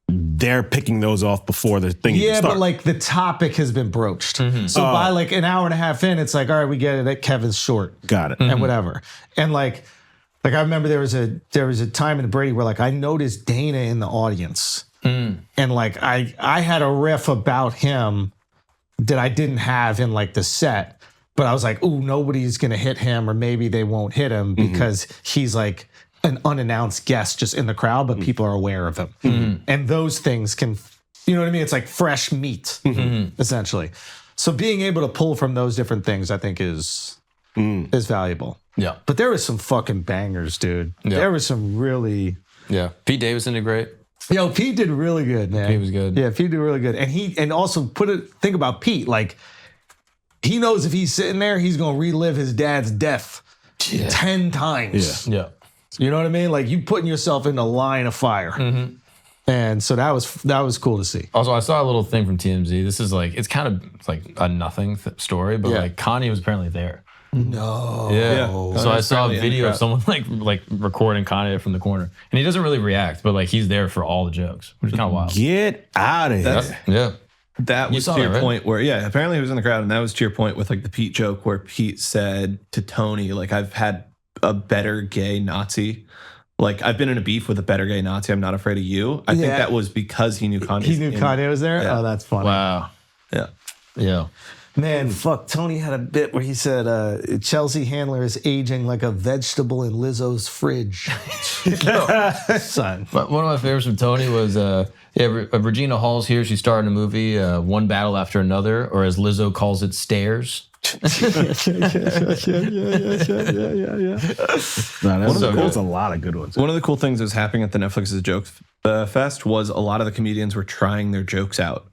S2: they're picking those off before the thing even starts.
S1: But like the topic has been broached. So by like an hour and a half in, it's like, all right, we get it. That Kevin's short.
S2: Got it.
S1: And whatever. And like I remember there was a time in Brady where like I noticed Dana in the audience. And like I had a riff about him that I didn't have in like the set. But I was like, ooh, nobody's going to hit him, or maybe they won't hit him because he's like an unannounced guest just in the crowd, but people are aware of him. And those things can, you know what I mean? It's like fresh meat, essentially. So being able to pull from those different things, I think is valuable.
S3: Yeah.
S1: But there was some fucking bangers, dude.
S3: Yeah.
S1: There was some really...
S3: Yeah. Pete Davidson did great.
S1: Yo, Pete did really good, man.
S3: He was good.
S1: Yeah, Pete did really good. And also think about Pete, like, he knows if he's sitting there, he's going to relive his dad's death 10 times.
S3: Yeah.
S1: You know what I mean? Like, you putting yourself in a line of fire. And so that was cool to see.
S3: Also, I saw a little thing from TMZ. This is like, it's kind of like a nothing story, but like Kanye was apparently there.
S1: No.
S3: Yeah. So I saw a
S4: apparently
S3: video of someone like recording Kanye from the corner, and he doesn't really react, but like he's there for all the jokes, which is kind of wild.
S2: Get out of here.
S3: Yeah.
S4: That was
S3: saw
S4: to your
S3: that, right?
S4: point where, apparently he was in the crowd, and that was to your point with like the Pete joke where Pete said to Tony, like, I've had a better gay Nazi. Like, I've been in a beef with a better gay Nazi. I'm not afraid of you. I think that was because he knew Kanye.
S1: He knew Kanye was there?
S4: Yeah.
S1: Oh, that's funny.
S3: Wow.
S4: Yeah.
S3: Yeah.
S1: Man, fuck. Tony had a bit where he said Chelsea Handler is aging like a vegetable in Lizzo's fridge. Son.
S3: But one of my favorites from Tony was, Regina Hall's here. She's starting a movie, One Battle After Another, or as Lizzo calls it, Stairs.
S2: There's a lot of good ones.
S4: One of the cool things that was happening at the Netflix's Joke Fest was a lot of the comedians were trying their jokes out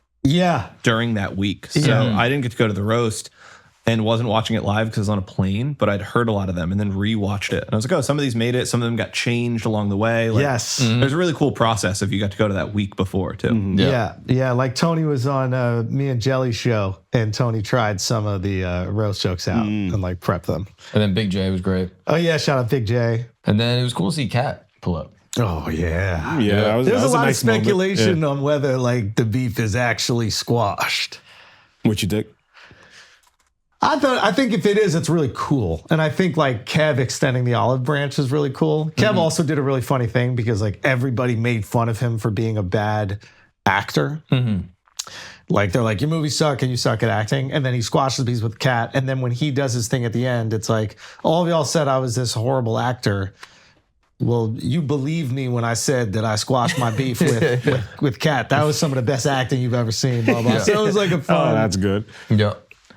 S4: during that week. So I didn't get to go to the roast and wasn't watching it live because I was on a plane, but I'd heard a lot of them and then rewatched it. And I was like, oh, some of these made it. Some of them got changed along the way. Like, there's a really cool process if you got to go to that week before too.
S1: Yeah. Like Tony was on Me and Jelly's show, and Tony tried some of the roast jokes out and like prepped them.
S3: And then Big J was great.
S1: Oh yeah, shout out Big J.
S3: And then it was cool to see Katt pull up.
S1: Oh yeah.
S2: Yeah.
S1: There's a lot
S2: nice
S1: of speculation
S2: moment.
S1: on whether like the beef is actually squashed.
S2: What you think?
S1: I think if it is, it's really cool. And I think like Kev extending the olive branch is really cool. Kev also did a really funny thing because like everybody made fun of him for being a bad actor. Like they're like, your movies suck and you suck at acting. And then he squashes these with Katt. And then when he does his thing at the end, it's like, all of y'all said I was this horrible actor. Well, you believed me when I said that I squashed my beef with Katt. That was some of the best acting you've ever seen, blah, blah. So it was like a fun,
S2: that's good.
S3: Yeah.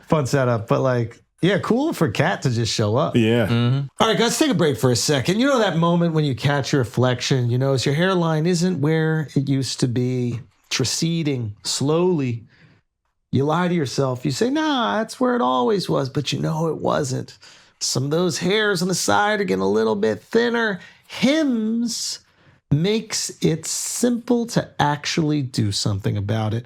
S1: Fun setup. But like, yeah, cool for Katt to just show up.
S2: Yeah.
S1: All right, guys, take a break for a second. You know that moment when you catch your reflection, you notice your hairline isn't where it used to be. It's receding slowly. You lie to yourself. You say, nah, that's where it always was. But you know it wasn't. Some of those hairs on the side are getting a little bit thinner. Hims makes it simple to actually do something about it.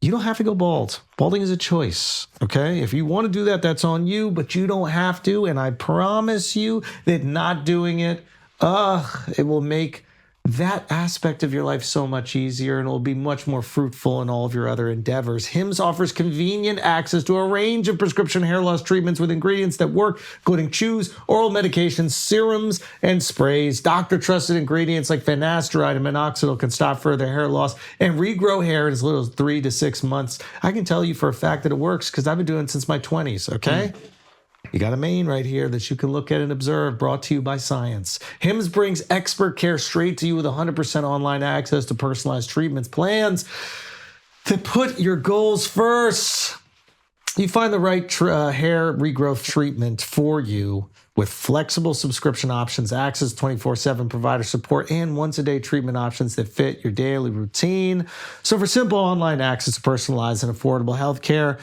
S1: You don't have to go bald. Balding is a choice, okay? If you want to do that, that's on you, but you don't have to. And I promise you that not doing it, it will make that aspect of your life so much easier, and it will be much more fruitful in all of your other endeavors. Hims offers convenient access to a range of prescription hair loss treatments with ingredients that work, including chews, oral medications, serums, and sprays. Doctor-trusted ingredients like finasteride and minoxidil can stop further hair loss and regrow hair in as little as 3 to 6 months. I can tell you for a fact that it works because I've been doing it since my 20s, okay? You got a mane right here that you can look at and observe, brought to you by science. Hims brings expert care straight to you with 100% online access to personalized treatments, plans to put your goals first. You find the right hair regrowth treatment for you with flexible subscription options, access 24/7 provider support, and once-a-day treatment options that fit your daily routine. So for simple online access to personalized and affordable healthcare,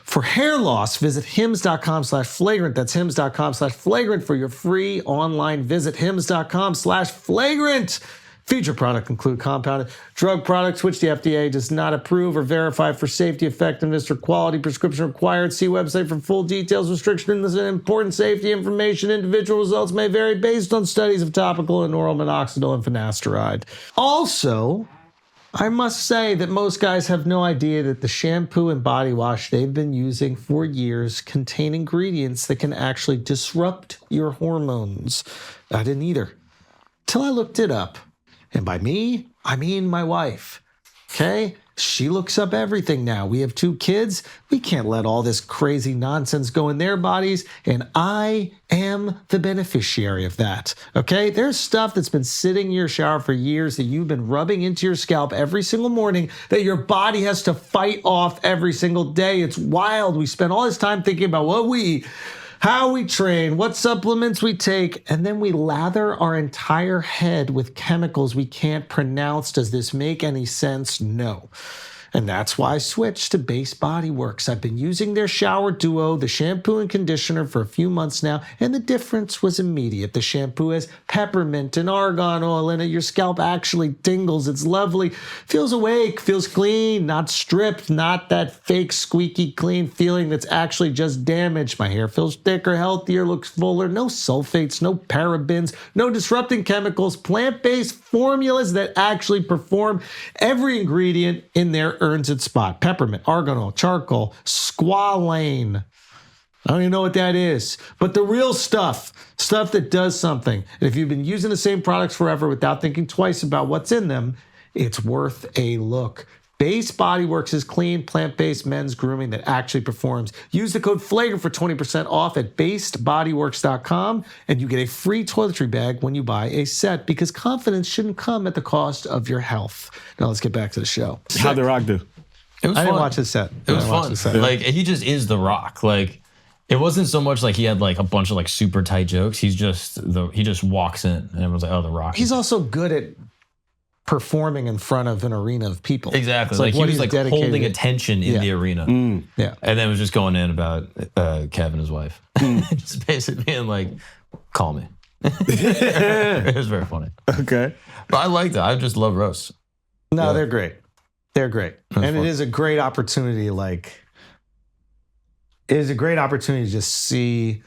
S1: for hair loss, visit hims.com/flagrant. That's hims.com/flagrant for your free online visit. hims.com/flagrant. Feature product include compounded drug products, which the FDA does not approve or verify for safety, effectiveness, or quality. Prescription required. See website for full details, restrictions, and important safety information. Individual results may vary based on studies of topical and oral minoxidil and finasteride. Also, I must say that most guys have no idea that the shampoo and body wash they've been using for years contain ingredients that can actually disrupt your hormones. I didn't either, till I looked it up. And by me, I mean my wife. Okay? She looks up everything now. We have 2 kids. We can't let all this crazy nonsense go in their bodies. And I am the beneficiary of that. Okay? There's stuff that's been sitting in your shower for years that you've been rubbing into your scalp every single morning that your body has to fight off every single day. It's wild. We spend all this time thinking about what we eat, how we train, what supplements we take, and then we lather our entire head with chemicals we can't pronounce. Does this make any sense? No. And that's why I switched to Base Body Works. I've been using their shower duo, the shampoo and conditioner, for a few months now, and the difference was immediate. The shampoo has peppermint and argan oil in it. Your scalp actually tingles. It's lovely. Feels awake, feels clean, not stripped, not that fake squeaky clean feeling that's actually just damaged. My hair feels thicker, healthier, looks fuller. No sulfates, no parabens, no disrupting chemicals, plant-based formulas that actually perform. Every ingredient in there earns its spot. Peppermint, argan oil, charcoal, squalane. I don't even know what that is. But the real stuff that does something. And if you've been using the same products forever without thinking twice about what's in them, it's worth a look. Base Body Works is clean, plant-based men's grooming that actually performs. Use the code FLAGRANT for 20% off at basedbodyworks.com, and you get a free toiletry bag when you buy a set, because confidence shouldn't come at the cost of your health. Now let's get back to the show.
S2: How'd The Rock do?
S3: It was
S1: I
S3: fun.
S1: didn't watch his set.
S3: It was fun. Like, he just is The Rock. Like, it wasn't so much like he had like a bunch of like super tight jokes. He just walks in and everyone's like, oh, The Rock.
S1: He's also good at performing in front of an arena of people.
S3: Exactly.
S1: It's
S3: Like he
S1: what
S3: was
S1: he's
S3: like
S1: dedicated
S3: holding
S1: to.
S3: attention in the arena.
S1: Yeah.
S3: And then was just going in about Kev and his wife. Just basically being like, call me. It was very funny.
S2: Okay.
S3: But I liked it. I just love roasts.
S1: No, they're great. They're great.
S3: That's
S1: And
S3: fun.
S1: it is a great opportunity, it is a great opportunity to just see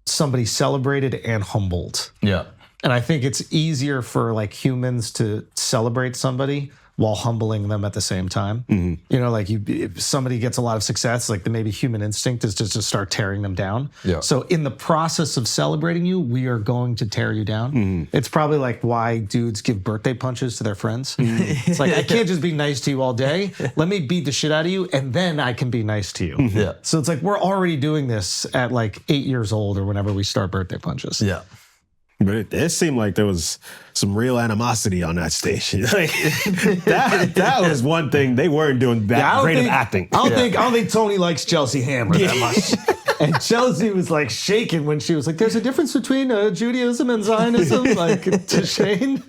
S1: somebody celebrated and humbled.
S3: Yeah.
S1: And I think it's easier for like humans to celebrate somebody while humbling them at the same time. You know, like if somebody gets a lot of success, like the maybe human instinct is just to start tearing them down.
S3: Yeah.
S1: So in the process of celebrating you, we are going to tear you down. It's probably like why dudes give birthday punches to their friends. It's like, I can't just be nice to you all day. Let me beat the shit out of you, and then I can be nice to you.
S3: Yeah.
S1: So it's like we're already doing this at like 8 years old or whenever we start birthday punches.
S3: Yeah.
S2: But it seemed like there was some real animosity on that station. Like, that was one thing. They weren't doing that great of acting.
S1: I don't think Tony likes Chelsea Handler that much. And Chelsea was like shaking when she was like, "There's a difference between Judaism and Zionism." Like to Shane.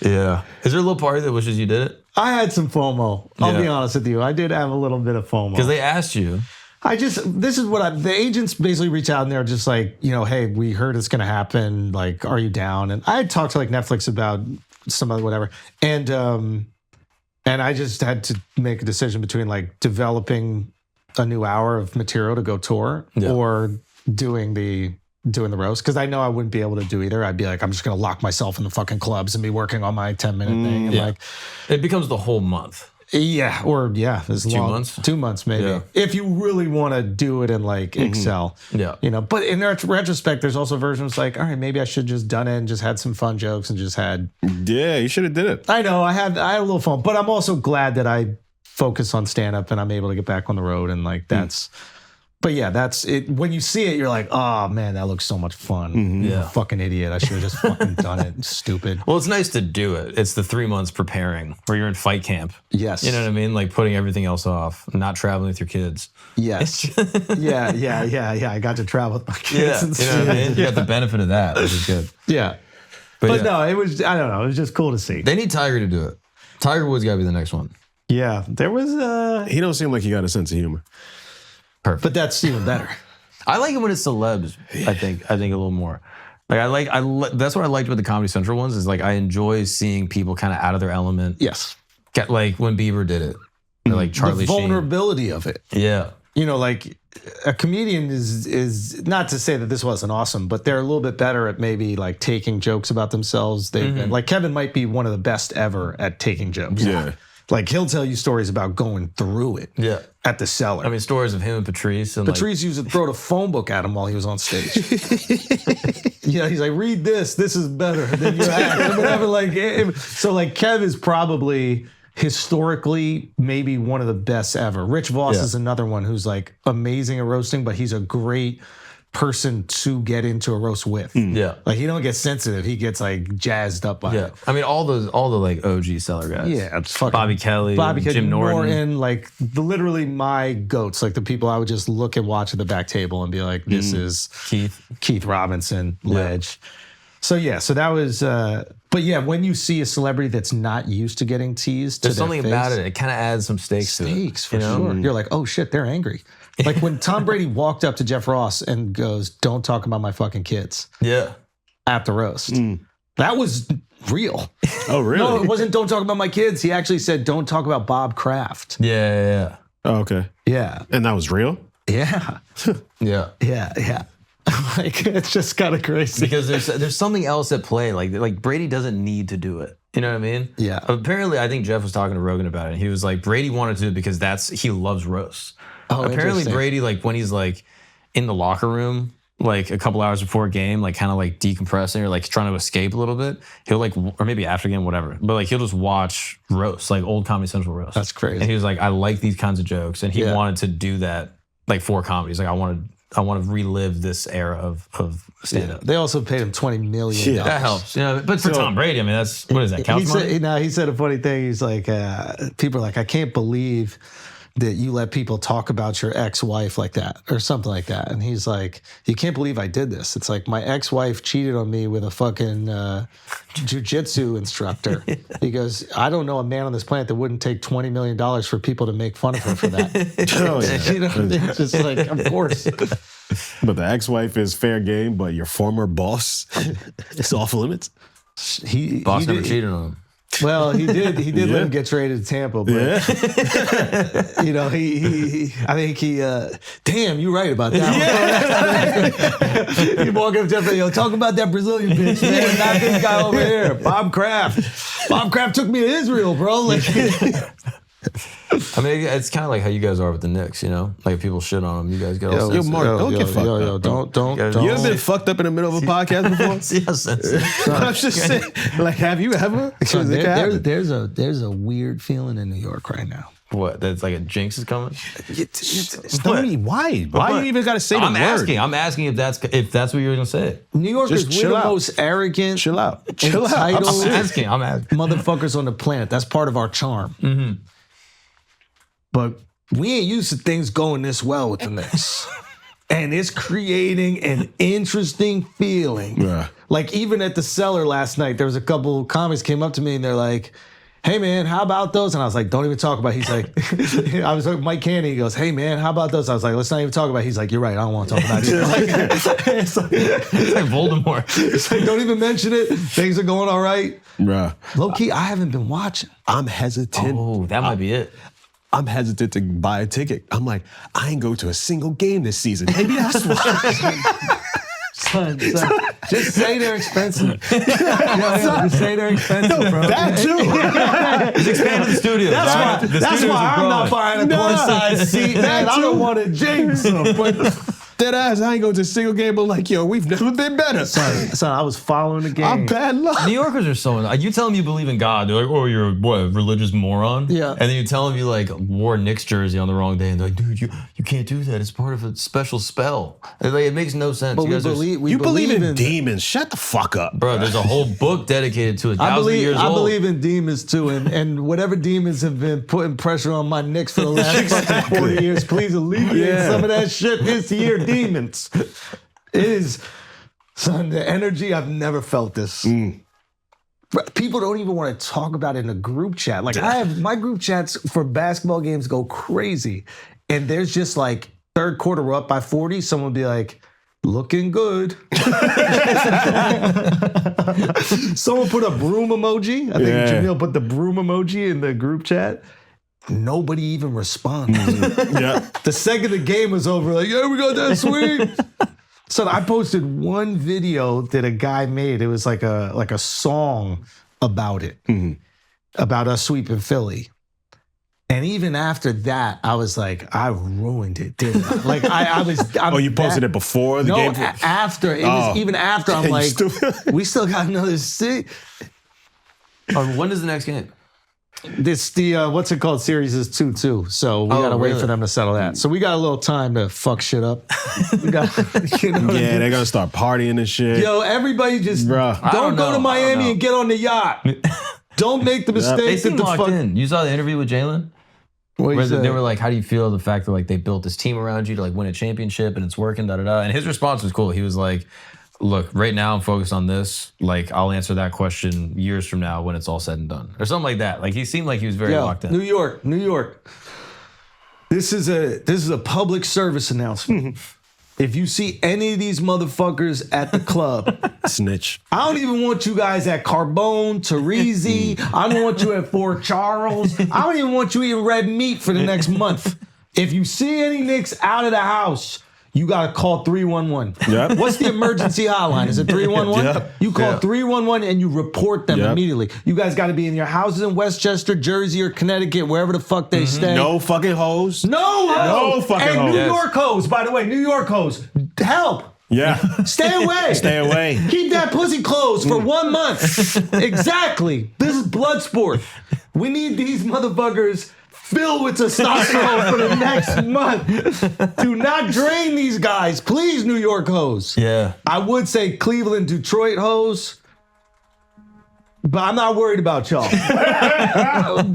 S3: Yeah. Is there a little party that wishes you did it?
S1: I had some FOMO. I'll be honest with you. I did have a little bit of FOMO.
S3: Because they asked you.
S1: The agents basically reach out and they're just like, you know, hey, we heard it's going to happen. Like, are you down? And I had talked to like Netflix about some other whatever. And I just had to make a decision between like developing a new hour of material to go tour or doing the roast. Cause I know I wouldn't be able to do either. I'd be like, I'm just going to lock myself in the fucking clubs and be working on my 10-minute thing. And like,
S3: it becomes the whole month.
S1: Yeah, or as
S3: 2
S1: long,
S3: months?
S1: 2 months maybe.
S3: Yeah.
S1: If you really want to do it in like Excel.
S3: Yeah.
S1: You know, but in retrospect, there's also versions like, all right, maybe I should just done it and just had some fun jokes and just had.
S2: Yeah, you should have did it.
S1: I know I had a little fun, but I'm also glad that I focus on stand up and I'm able to get back on the road and like that's But yeah, that's it. When you see it, you're like, oh man, that looks so much fun.
S3: Yeah.
S1: Fucking idiot. I should have just fucking done it. Stupid.
S3: Well, it's nice to do it. It's the 3 months preparing where you're in fight camp.
S1: Yes.
S3: You know what I mean? Like putting everything else off, not traveling with your kids.
S1: Yes. yeah. I got to travel with my kids. And
S3: You know what I mean? You got the benefit of that, which is good.
S1: Yeah. But no, it was, I don't know. It was just cool to see.
S3: They need Tiger to do it. Tiger Woods got to be the next one.
S1: Yeah. There was
S2: He don't seem like he got a sense of humor.
S3: Perfect.
S1: but that's even better.
S3: I like it when it's celebs. I think a little more. Like that's what I liked with the Comedy Central ones is like I enjoy seeing people kind of out of their element.
S1: Yes.
S3: Get like when Bieber did it, or like Charlie
S1: The
S3: Sheen.
S1: vulnerability of it.
S3: Yeah.
S1: You know, like a comedian is not to say that this wasn't awesome, but they're a little bit better at maybe like taking jokes about themselves. They've been, like Kevin might be one of the best ever at taking jokes.
S2: Yeah.
S1: Like he'll tell you stories about going through it.
S3: Yeah.
S1: At the cellar.
S3: I mean, stories of him and Patrice. And
S1: Patrice used to throw the phone book at him while he was on stage. Yeah, he's like, read this. This is better than your act. And whatever, like, so like Kev is probably historically maybe one of the best ever. Rich Voss is another one who's like amazing at roasting, but he's a great person to get into a roast with.
S3: Yeah.
S1: Like he don't get sensitive. He gets like jazzed up by it.
S3: I mean, all the like OG seller guys.
S1: Yeah, it's fucking
S3: Bobby Kelly, Jim Norton.
S1: like literally my goats, like the people I would just look and watch at the back table and be like, this is Keith Robinson, ledge. So yeah, so that was, but yeah, when you see a celebrity that's not used to getting teased,
S3: There's something about it. It kind of adds some stakes to it.
S1: For sure. You're like, oh shit, they're angry. Like when Tom Brady walked up to Jeff Ross and goes, don't talk about my fucking kids.
S3: Yeah.
S1: At the roast. That was real.
S2: Oh, really?
S1: No, it wasn't don't talk about my kids. He actually said, don't talk about Bob Kraft.
S3: Yeah.
S2: Oh, okay.
S1: Yeah.
S2: And that was real?
S1: Yeah.
S3: Yeah.
S1: Yeah. Like it's just kind of crazy.
S3: Because there's something else at play. Like Brady doesn't need to do it. You know what I mean?
S1: Yeah.
S3: Apparently, I think Jeff was talking to Rogan about it. He was like, Brady wanted to do it because he loves roasts.
S1: Oh,
S3: apparently Brady, like when he's like in the locker room, like a couple hours before a game, like kind of like decompressing or like trying to escape a little bit, he'll like, or maybe after game, whatever, but like he'll just watch roasts, like old Comedy Central roasts.
S1: That's crazy.
S3: And he was like, I like these kinds of jokes. And he wanted to do that like for comedies. Like I want to relive this era of stand-up.
S1: They also paid him $20 million.
S3: That helps. You know, but for Tom Brady, I mean, that's, what is that, couch money?
S1: He said a funny thing. He's like, people are like, I can't believe that you let people talk about your ex-wife like that or something like that. And he's like, you can't believe I did this. It's like my ex-wife cheated on me with a fucking jiu-jitsu instructor. He goes, I don't know a man on this planet that wouldn't take $20 million for people to make fun of her for that.
S2: Oh, yeah.
S1: You know, it's just like, of course.
S2: But the ex-wife is fair game, but your former boss is off limits?
S3: Boss never cheated on him.
S1: Well, he did let him get traded to Tampa, but you know, I think he damn, you're right about that. You walk up to Jeff, yo, talk about that Brazilian bitch, man, not this guy over here. Bob Kraft. Bob Kraft took me to Israel, bro. Like
S3: I mean, it's kind of like how you guys are with the Knicks, you know? Like, if people shit on them, you guys get all
S2: Yo,
S3: sensitive.
S2: Mark, don't get fucked up.
S1: Don't.
S2: You ever been fucked up in the middle of a podcast before?
S3: Yes,
S2: I'm just saying, like, have you ever?
S1: There's a weird feeling in New York right now.
S3: What? That's like a jinx is coming?
S2: Why? Why you even got to say the word?
S3: I'm asking if that's what you were going to say.
S1: New Yorkers,
S2: Just
S1: we're
S2: chill
S1: the
S2: out.
S1: most arrogant,
S2: Chill out.
S1: entitled
S3: I'm asking.
S1: motherfuckers on the planet. That's part of our charm. Mm-hmm. But we ain't used to things going this well with the Knicks. And it's creating an interesting feeling.
S2: Yeah.
S1: Like even at the cellar last night, there was a couple comics came up to me and they're like, hey man, how about those? And I was like, don't even talk about it. He's like, I was like, Mike Candy, he goes, hey man, how about those? I was like, let's not even talk about it. He's like, you're right, I don't want to talk about it. It's like
S3: Voldemort.
S1: It's like, don't even mention it. Things are going all right.
S2: Bruh.
S1: Low key, I haven't been watching.
S2: I'm hesitant.
S3: Oh, that might be it.
S2: I'm hesitant to buy a ticket. I'm like, I ain't go to a single game this season. Maybe that's why.
S1: Son, just say they're expensive. Just say they're expensive, bro.
S2: That too.
S3: He's expanding the studio.
S1: That's why I'm not buying a courtside seat, man. I don't want to jinx them. But
S2: Dead ass. I ain't going to a single game, but like, yo, we've never been better.
S1: So I was following the game.
S2: I'm bad luck.
S3: New Yorkers are so. You tell them you believe in God, they're like, "Oh, you're a religious moron."
S1: Yeah.
S3: And then you tell them you like wore a Knicks jersey on the wrong day, and they're like, "Dude, you can't do that. It's part of a special spell." And like, it makes no sense.
S1: But
S3: you guys
S2: You believe in demons. Shut the fuck up.
S3: bro. There's a whole book dedicated to it. Thousands of years
S1: I
S3: old.
S1: believe in demons too, and whatever demons have been putting pressure on my Knicks for the last fucking 40 years, please alleviate some of that shit this year, demons. It is, son, the energy, I've never felt this. People don't even want to talk about it in a group chat. Like I have my group chats for basketball games go crazy, and there's just like third quarter we're up by 40. Someone will be like, looking good. Someone put a broom emoji. I think Jamil put the broom emoji in the group chat. Nobody even responded. The second the game was over, like, yeah, we got that sweep. So I posted one video that a guy made. It was like a song about it, about us sweeping Philly. And even after that, I was like, I ruined it, didn't I? Like I'm
S2: You posted it before the game?
S1: After. It was even after. I'm like, we still got another six.
S3: When is the next game?
S1: This what's it called? Series is 2-2. So we gotta wait for them to settle that. So we got a little time to fuck shit up. We got,
S2: they're gonna start partying and shit.
S1: Yo, everybody just don't go to Miami and get on the yacht. Don't make the mistake.
S3: They seem locked in. You saw the interview with Jalen? Where they were like, how do you feel the fact that like they built this team around you to like win a championship and it's working, da-da-da. And his response was cool. He was like, look, right now I'm focused on this. Like, I'll answer that question years from now when it's all said and done. Or something like that. Like, he seemed like he was very locked in.
S1: New York. This is a public service announcement. If you see any of these motherfuckers at the club,
S2: snitch.
S1: I don't even want you guys at Carbone, Teresi. I don't want you at Fort Charles. I don't even want you eating red meat for the next month. If you see any Knicks out of the house, you got to call 311.
S2: Yep.
S1: What's the emergency hotline? Is it 311?
S2: Yep.
S1: You call 311 and you report them immediately. You guys got to be in your houses in Westchester, Jersey, or Connecticut, wherever the fuck they stay.
S2: No fucking hoes.
S1: No
S2: fucking
S1: and
S2: hoes.
S1: New York hoes, by the way, New York hoes. Help.
S2: Yeah.
S1: Stay away.
S2: Stay away.
S1: Keep that pussy closed for 1 month. Exactly. This is blood sport. We need these motherfuckers filled with testosterone for the next month. Do not drain these guys. Please, New York hoes.
S3: Yeah.
S1: I would say Cleveland, Detroit hoes, but I'm not worried about y'all.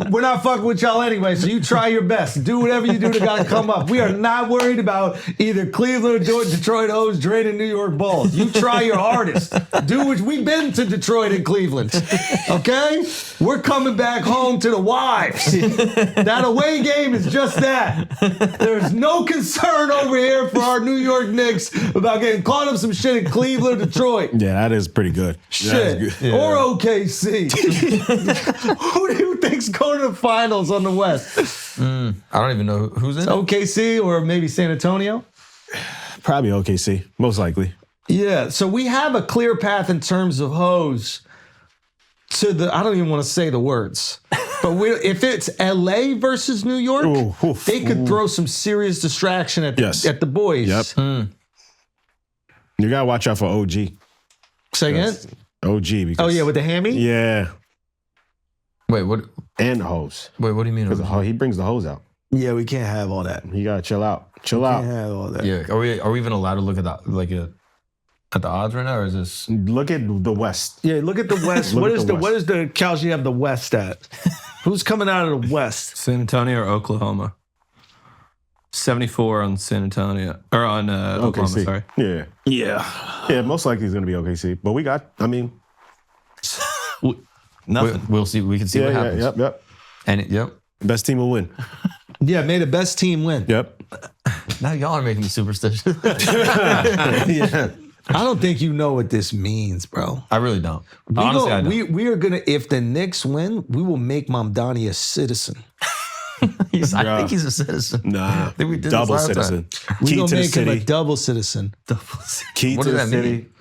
S1: We're not fucking with y'all anyway, so you try your best. Do whatever you do to gotta come up. We are not worried about either Cleveland or Detroit hoes draining New York balls. You try your hardest. We've been to Detroit and Cleveland, okay? We're coming back home to the wives. That away game is just that. There's no concern over here for our New York Knicks about getting caught up some shit in Cleveland or Detroit.
S2: Yeah, that is pretty good.
S1: Shit.
S2: Good. Yeah.
S1: Or OKC. Who do you think's going to the finals on the West?
S3: I don't even know who's in it.
S1: OKC or maybe San Antonio?
S2: Probably OKC, most likely.
S1: Yeah, so we have a clear path in terms of hoes to the, I don't even want to say the words, but if it's LA versus New York, they could throw some serious distraction at the boys.
S2: Yep. You got to watch out for OG.
S1: Say again?
S2: OG. Because,
S1: with the hammy?
S2: Yeah.
S3: Wait, what?
S2: And the hose.
S3: Wait, what do you mean?
S2: Because he brings the hose out.
S1: Yeah, we can't have all that.
S2: You got to chill out. Chill out.
S1: Can't have all that.
S3: Yeah, are we even allowed to look at at the odds right now, or is this?
S2: Look at the West.
S1: Yeah, look at the West. What is the cows you have the West at? Who's coming out of the West?
S4: San Antonio or Oklahoma? 74 on San Antonio or on Oklahoma.
S2: OKC.
S4: Sorry.
S2: Yeah, most likely it's going to be OKC. But we got,
S4: Nothing.
S3: We'll see. We can see what happens.
S2: Yep.
S3: And
S2: Best team will win.
S1: Yeah, may the best team win.
S2: Yep.
S3: now y'all are making me superstitious.
S2: Yeah.
S1: I don't think you know what this means, bro.
S3: I really don't. Honestly, I don't.
S1: We are gonna, if the Knicks win, we will make Mamdani a citizen.
S3: I think he's a citizen.
S2: Nah.
S3: I think we did
S2: double
S3: this last
S2: citizen.
S1: We're
S2: Key
S1: gonna
S2: to the
S1: make him a
S2: city.
S1: double citizen.
S2: Key
S3: What
S2: to
S3: does
S2: the
S3: that
S2: city.
S3: mean?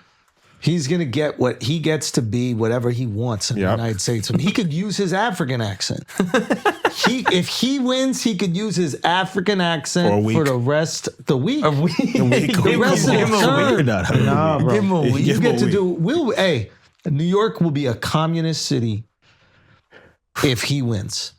S1: He's gonna get what he gets to be, whatever he wants in the United States. And he could use his African accent. If he wins, he could use his African accent for the rest the week.
S3: A week.
S1: The rest of the term. Nah, bro.
S3: Give him a week.
S1: You get to do. Hey, New York will be a communist city if he wins.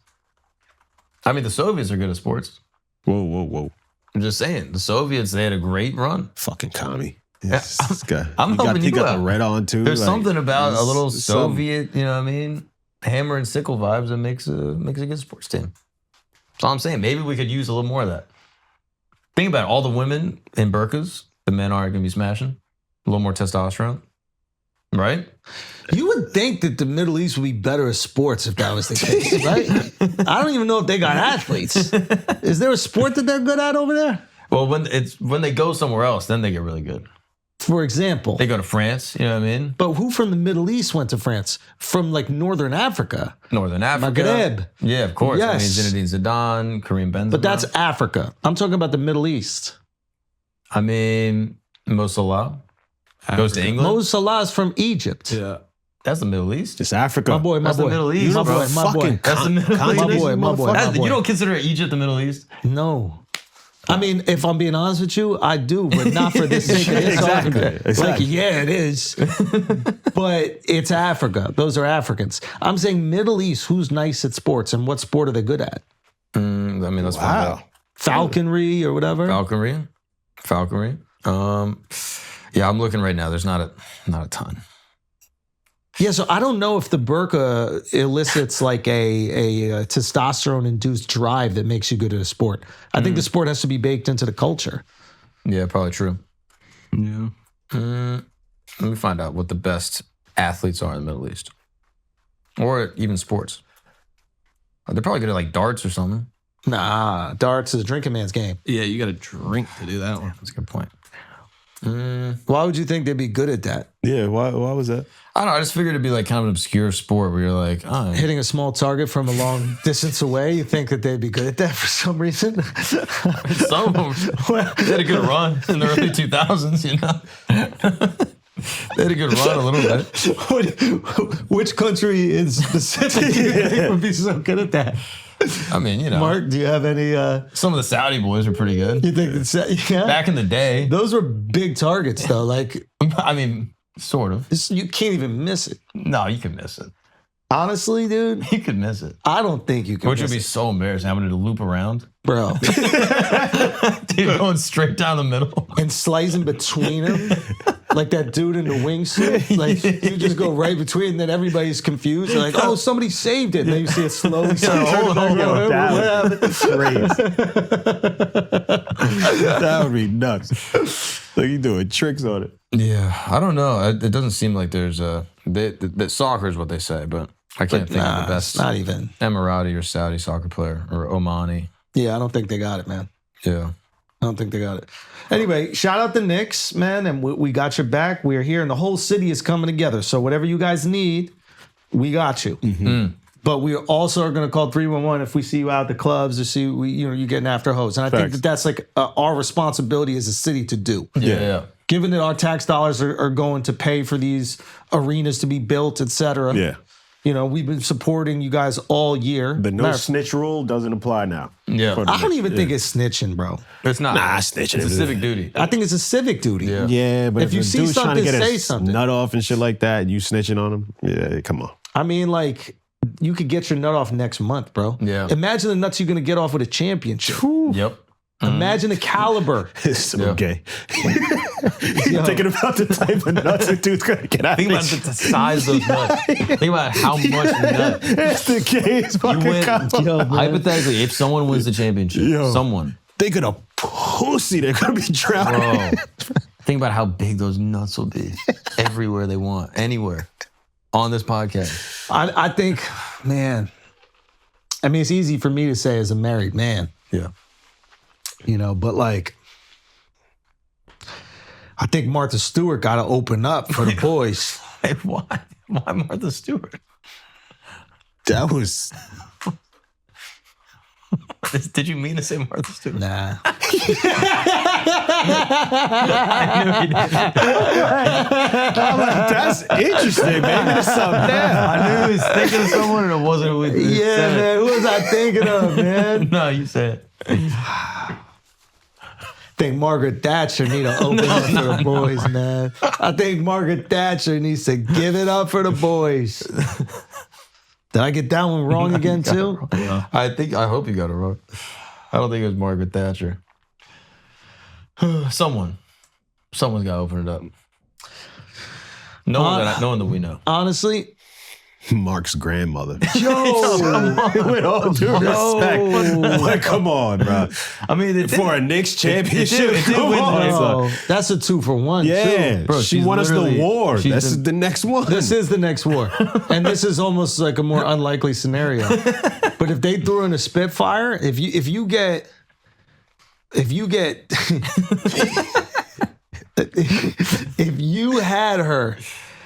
S3: I mean, the Soviets are good at sports.
S2: Whoa.
S3: I'm just saying, the Soviets, they had a great run.
S2: Fucking commie.
S3: I'm helping you
S2: got
S3: out.
S2: the red on too.
S3: There's
S2: like,
S3: something about a little Soviet, you know what I mean? Hammer and sickle vibes that makes a good sports team. That's all I'm saying. Maybe we could use a little more of that. Think about it, all the women in burqas, the men aren't going to be smashing. A little more testosterone, right?
S1: You would think that the Middle East would be better at sports if that was the case, right? I don't even know if they got athletes. Is there a sport that they're good at over there?
S3: Well, when they go somewhere else, then they get really good.
S1: For example,
S3: They go to France, you know what I mean?
S1: but who from the Middle East went to France? From like Northern Africa.
S3: Northern Africa.
S1: Maghreb.
S3: Yeah, of course.
S1: Yes.
S3: I mean, Zinedine Zidane, Kareem Benzema.
S1: But that's Africa. I'm talking about the Middle East.
S3: I mean, Mo Salah goes to England.
S1: Mo Salah's from Egypt.
S4: Yeah.
S3: That's the Middle East.
S2: It's Africa.
S1: My boy.
S3: That's the Middle East,
S1: my
S3: bro.
S1: boy, my boy.
S3: That's the Middle
S2: continent,
S3: East.
S1: My boy.
S3: You don't consider Egypt the Middle East?
S1: No. I mean, if I'm being honest with you, I do, but not for the sake of this
S2: Exactly.
S1: argument.
S2: Exactly.
S1: Like, yeah, it is. But it's Africa. Those are Africans. I'm saying Middle East, who's nice at sports and what sport are they good at?
S3: I mean, that's
S2: Wow.
S1: Falconry or whatever?
S3: Falconry. Yeah, I'm looking right now. There's not a ton.
S1: Yeah, so I don't know if the burqa elicits like a testosterone-induced drive that makes you good at a sport. I think the sport has to be baked into the culture.
S3: Yeah, probably true.
S4: Yeah.
S3: Let me find out what the best athletes are in the Middle East. Or even sports. They're probably good at like darts or something.
S1: Nah, darts is a drinking man's game.
S4: Yeah, you got to drink to do that one.
S3: That's a good point.
S1: Why would you think they'd be good at that?
S2: Yeah, why was that?
S3: I don't know. I just figured it'd be like kind of an obscure sport where you're like, oh,
S1: Hitting a small target from a long distance away, you think that they'd be good at that for some reason?
S3: some of them they had a good run in the early 2000s, you know? They had a good run a little bit.
S1: Which country in specific do you think would be so good at that?
S3: I mean, you know.
S1: Mark, do you have any...
S3: Some of the Saudi boys are pretty good.
S1: you think that's... Yeah?
S3: Back in the day.
S1: Those were big targets, though. Like,
S3: I mean, sort of.
S1: you can't even miss it.
S3: No, you can miss it.
S1: Honestly, dude,
S3: You could miss it.
S1: I don't think you can
S3: Which
S1: miss
S3: would be
S1: it.
S3: so embarrassing, having to loop around.
S1: Bro.
S3: Dude, going straight down the middle.
S1: And slicing between them. Like that dude in the wingsuit. Like, you just go right between, and then everybody's confused. They're like, oh, somebody saved it. And then you see it slowly.
S2: That would be nuts. Like you doing tricks on it.
S3: Yeah, I don't know. It doesn't seem like there's that soccer is what they say, but I can't think of the best
S1: Not even.
S3: Emirati or Saudi soccer player or Omani.
S1: Yeah, I don't think they got it, man.
S3: Yeah.
S1: I don't think they got it. Anyway, shout out the Knicks, man, and we got your back. We're here, and the whole city is coming together. So whatever you guys need, we got you. But we also are going to call 311 if we see you out at the clubs or see you getting after hoes. And I think that's like our responsibility as a city to do.
S3: Yeah.
S1: Given that our tax dollars are going to pay for these arenas to be built, et cetera.
S2: Yeah.
S1: You know, we've been supporting you guys all year.
S2: The no snitch rule doesn't apply now.
S3: Yeah.
S1: I don't even think it's snitching, bro.
S3: It's not.
S2: Nah, snitching.
S3: It's a civic duty.
S1: I think it's a civic duty.
S3: Yeah.
S2: Yeah, but
S1: If you
S2: a
S1: see
S2: dude's trying to
S1: something,
S2: get
S1: say
S2: his
S1: something.
S2: nut off and shit like that, you snitching on him? Yeah, come on.
S1: I mean, like, you could get your nut off next month, bro.
S3: Yeah.
S1: Imagine the nuts you're going to get off with a championship.
S3: Yep.
S1: Imagine the caliber.
S2: It's so
S3: Yeah.
S2: gay. You're thinking about the type of nuts a dude's gonna get out
S3: Think
S2: of
S3: about the size of those nuts. Think about how much nut.
S2: It's the gayest
S3: You
S2: fucking
S3: win,
S2: combo.
S3: hypothetically, if someone wins the championship, someone.
S2: Think of the pussy they're gonna be drowning.
S3: Bro, think about how big those nuts will be everywhere they want, anywhere on this podcast.
S1: I think, man, I mean, it's easy for me to say as a married man,
S3: Yeah.
S1: you know, but like, I think Martha Stewart got to open up for the boys.
S3: Hey, why? Why Martha Stewart?
S2: That was
S3: Did you mean to say Martha Stewart?
S1: Nah.
S2: That's interesting. Maybe there's something there.
S3: I knew he was thinking of someone and it wasn't with you.
S1: Yeah, man. Who was I thinking of, man?
S3: No, you said.
S1: I think Margaret Thatcher need to open up for the boys, man. I think Margaret Thatcher needs to give it up for the boys. Did I get that one wrong again, too?
S3: I hope you got it wrong. I don't think it was Margaret Thatcher. Someone's got to open it up. No one that we know.
S1: Honestly,
S2: Mark's grandmother.
S1: with all due
S2: Respect. Like, come on, bro.
S3: I mean,
S2: For a Knicks championship,
S3: it did
S2: come
S3: win
S2: on.
S3: the-
S1: Bro, that's a 2-for-1,
S2: Yeah,
S1: too.
S3: Bro,
S2: she
S3: she's
S2: won us the
S3: literally-
S2: war.
S3: she's
S2: This
S3: the-
S2: is the next one.
S1: This is the next war. And this is almost like a more unlikely scenario. But if they threw in a Spitfire, if you get if you had her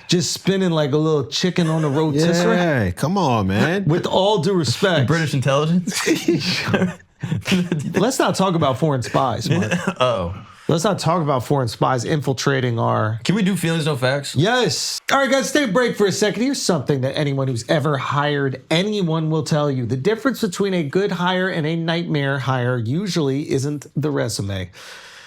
S1: just spinning like a little chicken on a rotisserie,
S2: Yeah, come on, man.
S1: with all due respect,
S3: British intelligence?
S1: let's not talk about foreign spies, Mark.
S3: Oh.
S1: Let's not talk about foreign spies infiltrating our...
S3: Can we do feelings, no facts?
S1: Yes. All right, guys, take a break for a second. Here's something that anyone who's ever hired anyone will tell you. The difference between a good hire and a nightmare hire usually isn't the resume.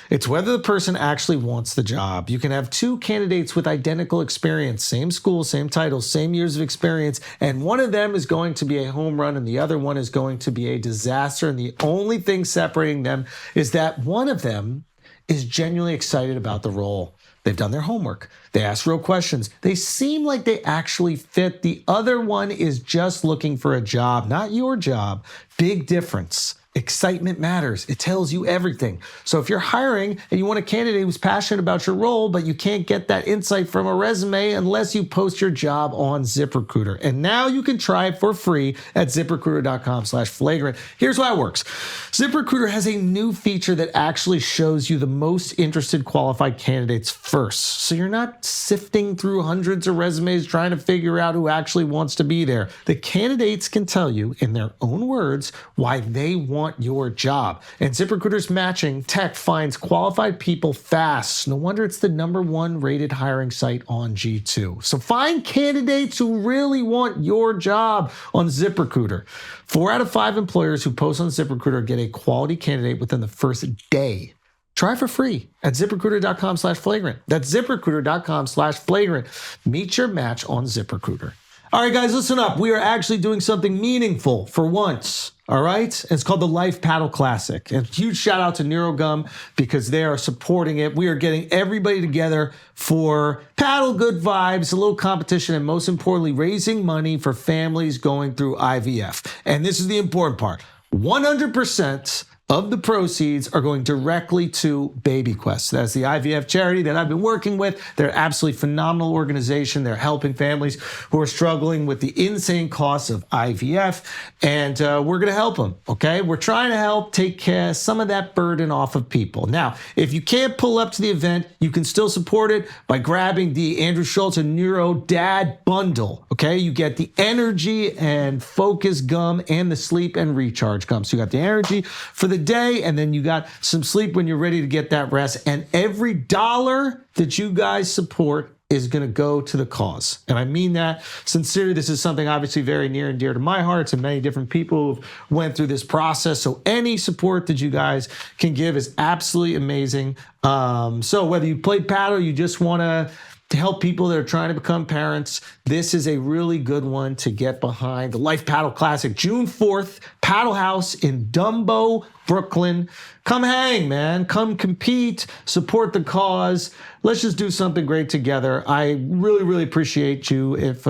S1: It's whether the person actually wants the job. You can have two candidates with identical experience, same school, same title, same years of experience, and one of them is going to be a home run and the other one is going to be a disaster. And the only thing separating them is that one of them is genuinely excited about the role. They've done their homework. They ask real questions. They seem like they actually fit. The other one is just looking for a job, not your job. Big difference. Excitement matters. It tells you everything. So if you're hiring and you want a candidate who's passionate about your role, but you can't get that insight from a resume unless you post your job on ZipRecruiter. And now you can try it for free at ZipRecruiter.com/flagrant. Here's how it works. ZipRecruiter has a new feature that actually shows you the most interested qualified candidates first. So you're not sifting through hundreds of resumes trying to figure out who actually wants to be there. The candidates can tell you in their own words why they want your job. And ZipRecruiter's matching tech finds qualified people fast. No wonder it's the #1 rated hiring site on G2. So find candidates who really want your job on ZipRecruiter. 4 out of 5 employers who post on ZipRecruiter get a quality candidate within the first day. Try for free at ZipRecruiter.com/flagrant. That's ZipRecruiter.com/flagrant. Meet your match on ZipRecruiter. All right, guys, listen up. We are actually doing something meaningful for once. All right? It's called the Life Paddle Classic. And huge shout out to NeuroGum because they are supporting it. We are getting everybody together for paddle good vibes, a little competition, and most importantly, raising money for families going through IVF. And this is the important part. 100% of the proceeds are going directly to BabyQuest. That's the IVF charity that I've been working with. They're an absolutely phenomenal organization. They're helping families who are struggling with the insane costs of IVF, and we're going to help them, okay? We're trying to help take some of that burden off of people. Now, if you can't pull up to the event, you can still support it by grabbing the Andrew Schultz and Neuro Dad Bundle, okay? You get the energy and focus gum and the sleep and recharge gum. So you got the energy for the day, and then you got some sleep when you're ready to get that rest. And every dollar that you guys support is going to go to the cause. And I mean that sincerely. This is something obviously very near and dear to my heart and many different people who've went through this process. So any support that you guys can give is absolutely amazing. So whether you play paddle, you just want to help people that are trying to become parents, this is a really good one to get behind. The Life Paddle Classic, June 4th, Paddle House in Dumbo, Brooklyn. Come hang, man. Come compete, support the cause. Let's just do something great together. I really, really appreciate you if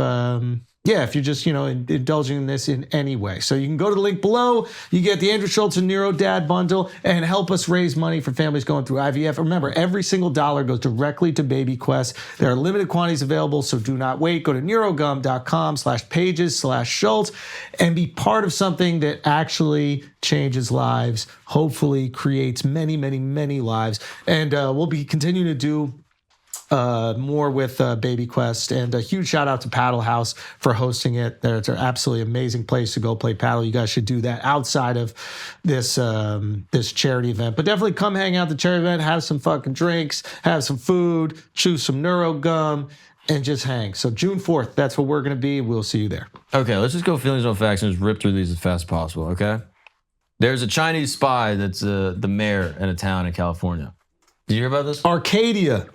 S1: you're just, indulging in this in any way. So you can go to the link below. You get the Andrew Schultz and Neuro Dad bundle and help us raise money for families going through IVF. Remember, every single dollar goes directly to BabyQuest. There are limited quantities available, so do not wait. Go to neurogum.com/pages/Schultz and be part of something that actually changes lives, hopefully creates many, many, many lives. And we'll be continuing to do more with Baby Quest. And a huge shout out to Paddle House for hosting it. It's an absolutely amazing place to go play paddle. You guys should do that outside of this this charity event. But definitely come hang out at the charity event, have some fucking drinks, have some food, chew some neuro gum, and just hang. So June 4th, that's what we're going to be. We'll see you there.
S3: Okay, let's just go feelings, no facts, and just rip through these as fast as possible, okay? There's a Chinese spy that's the mayor in a town in California. Did you hear about this?
S1: Arcadia.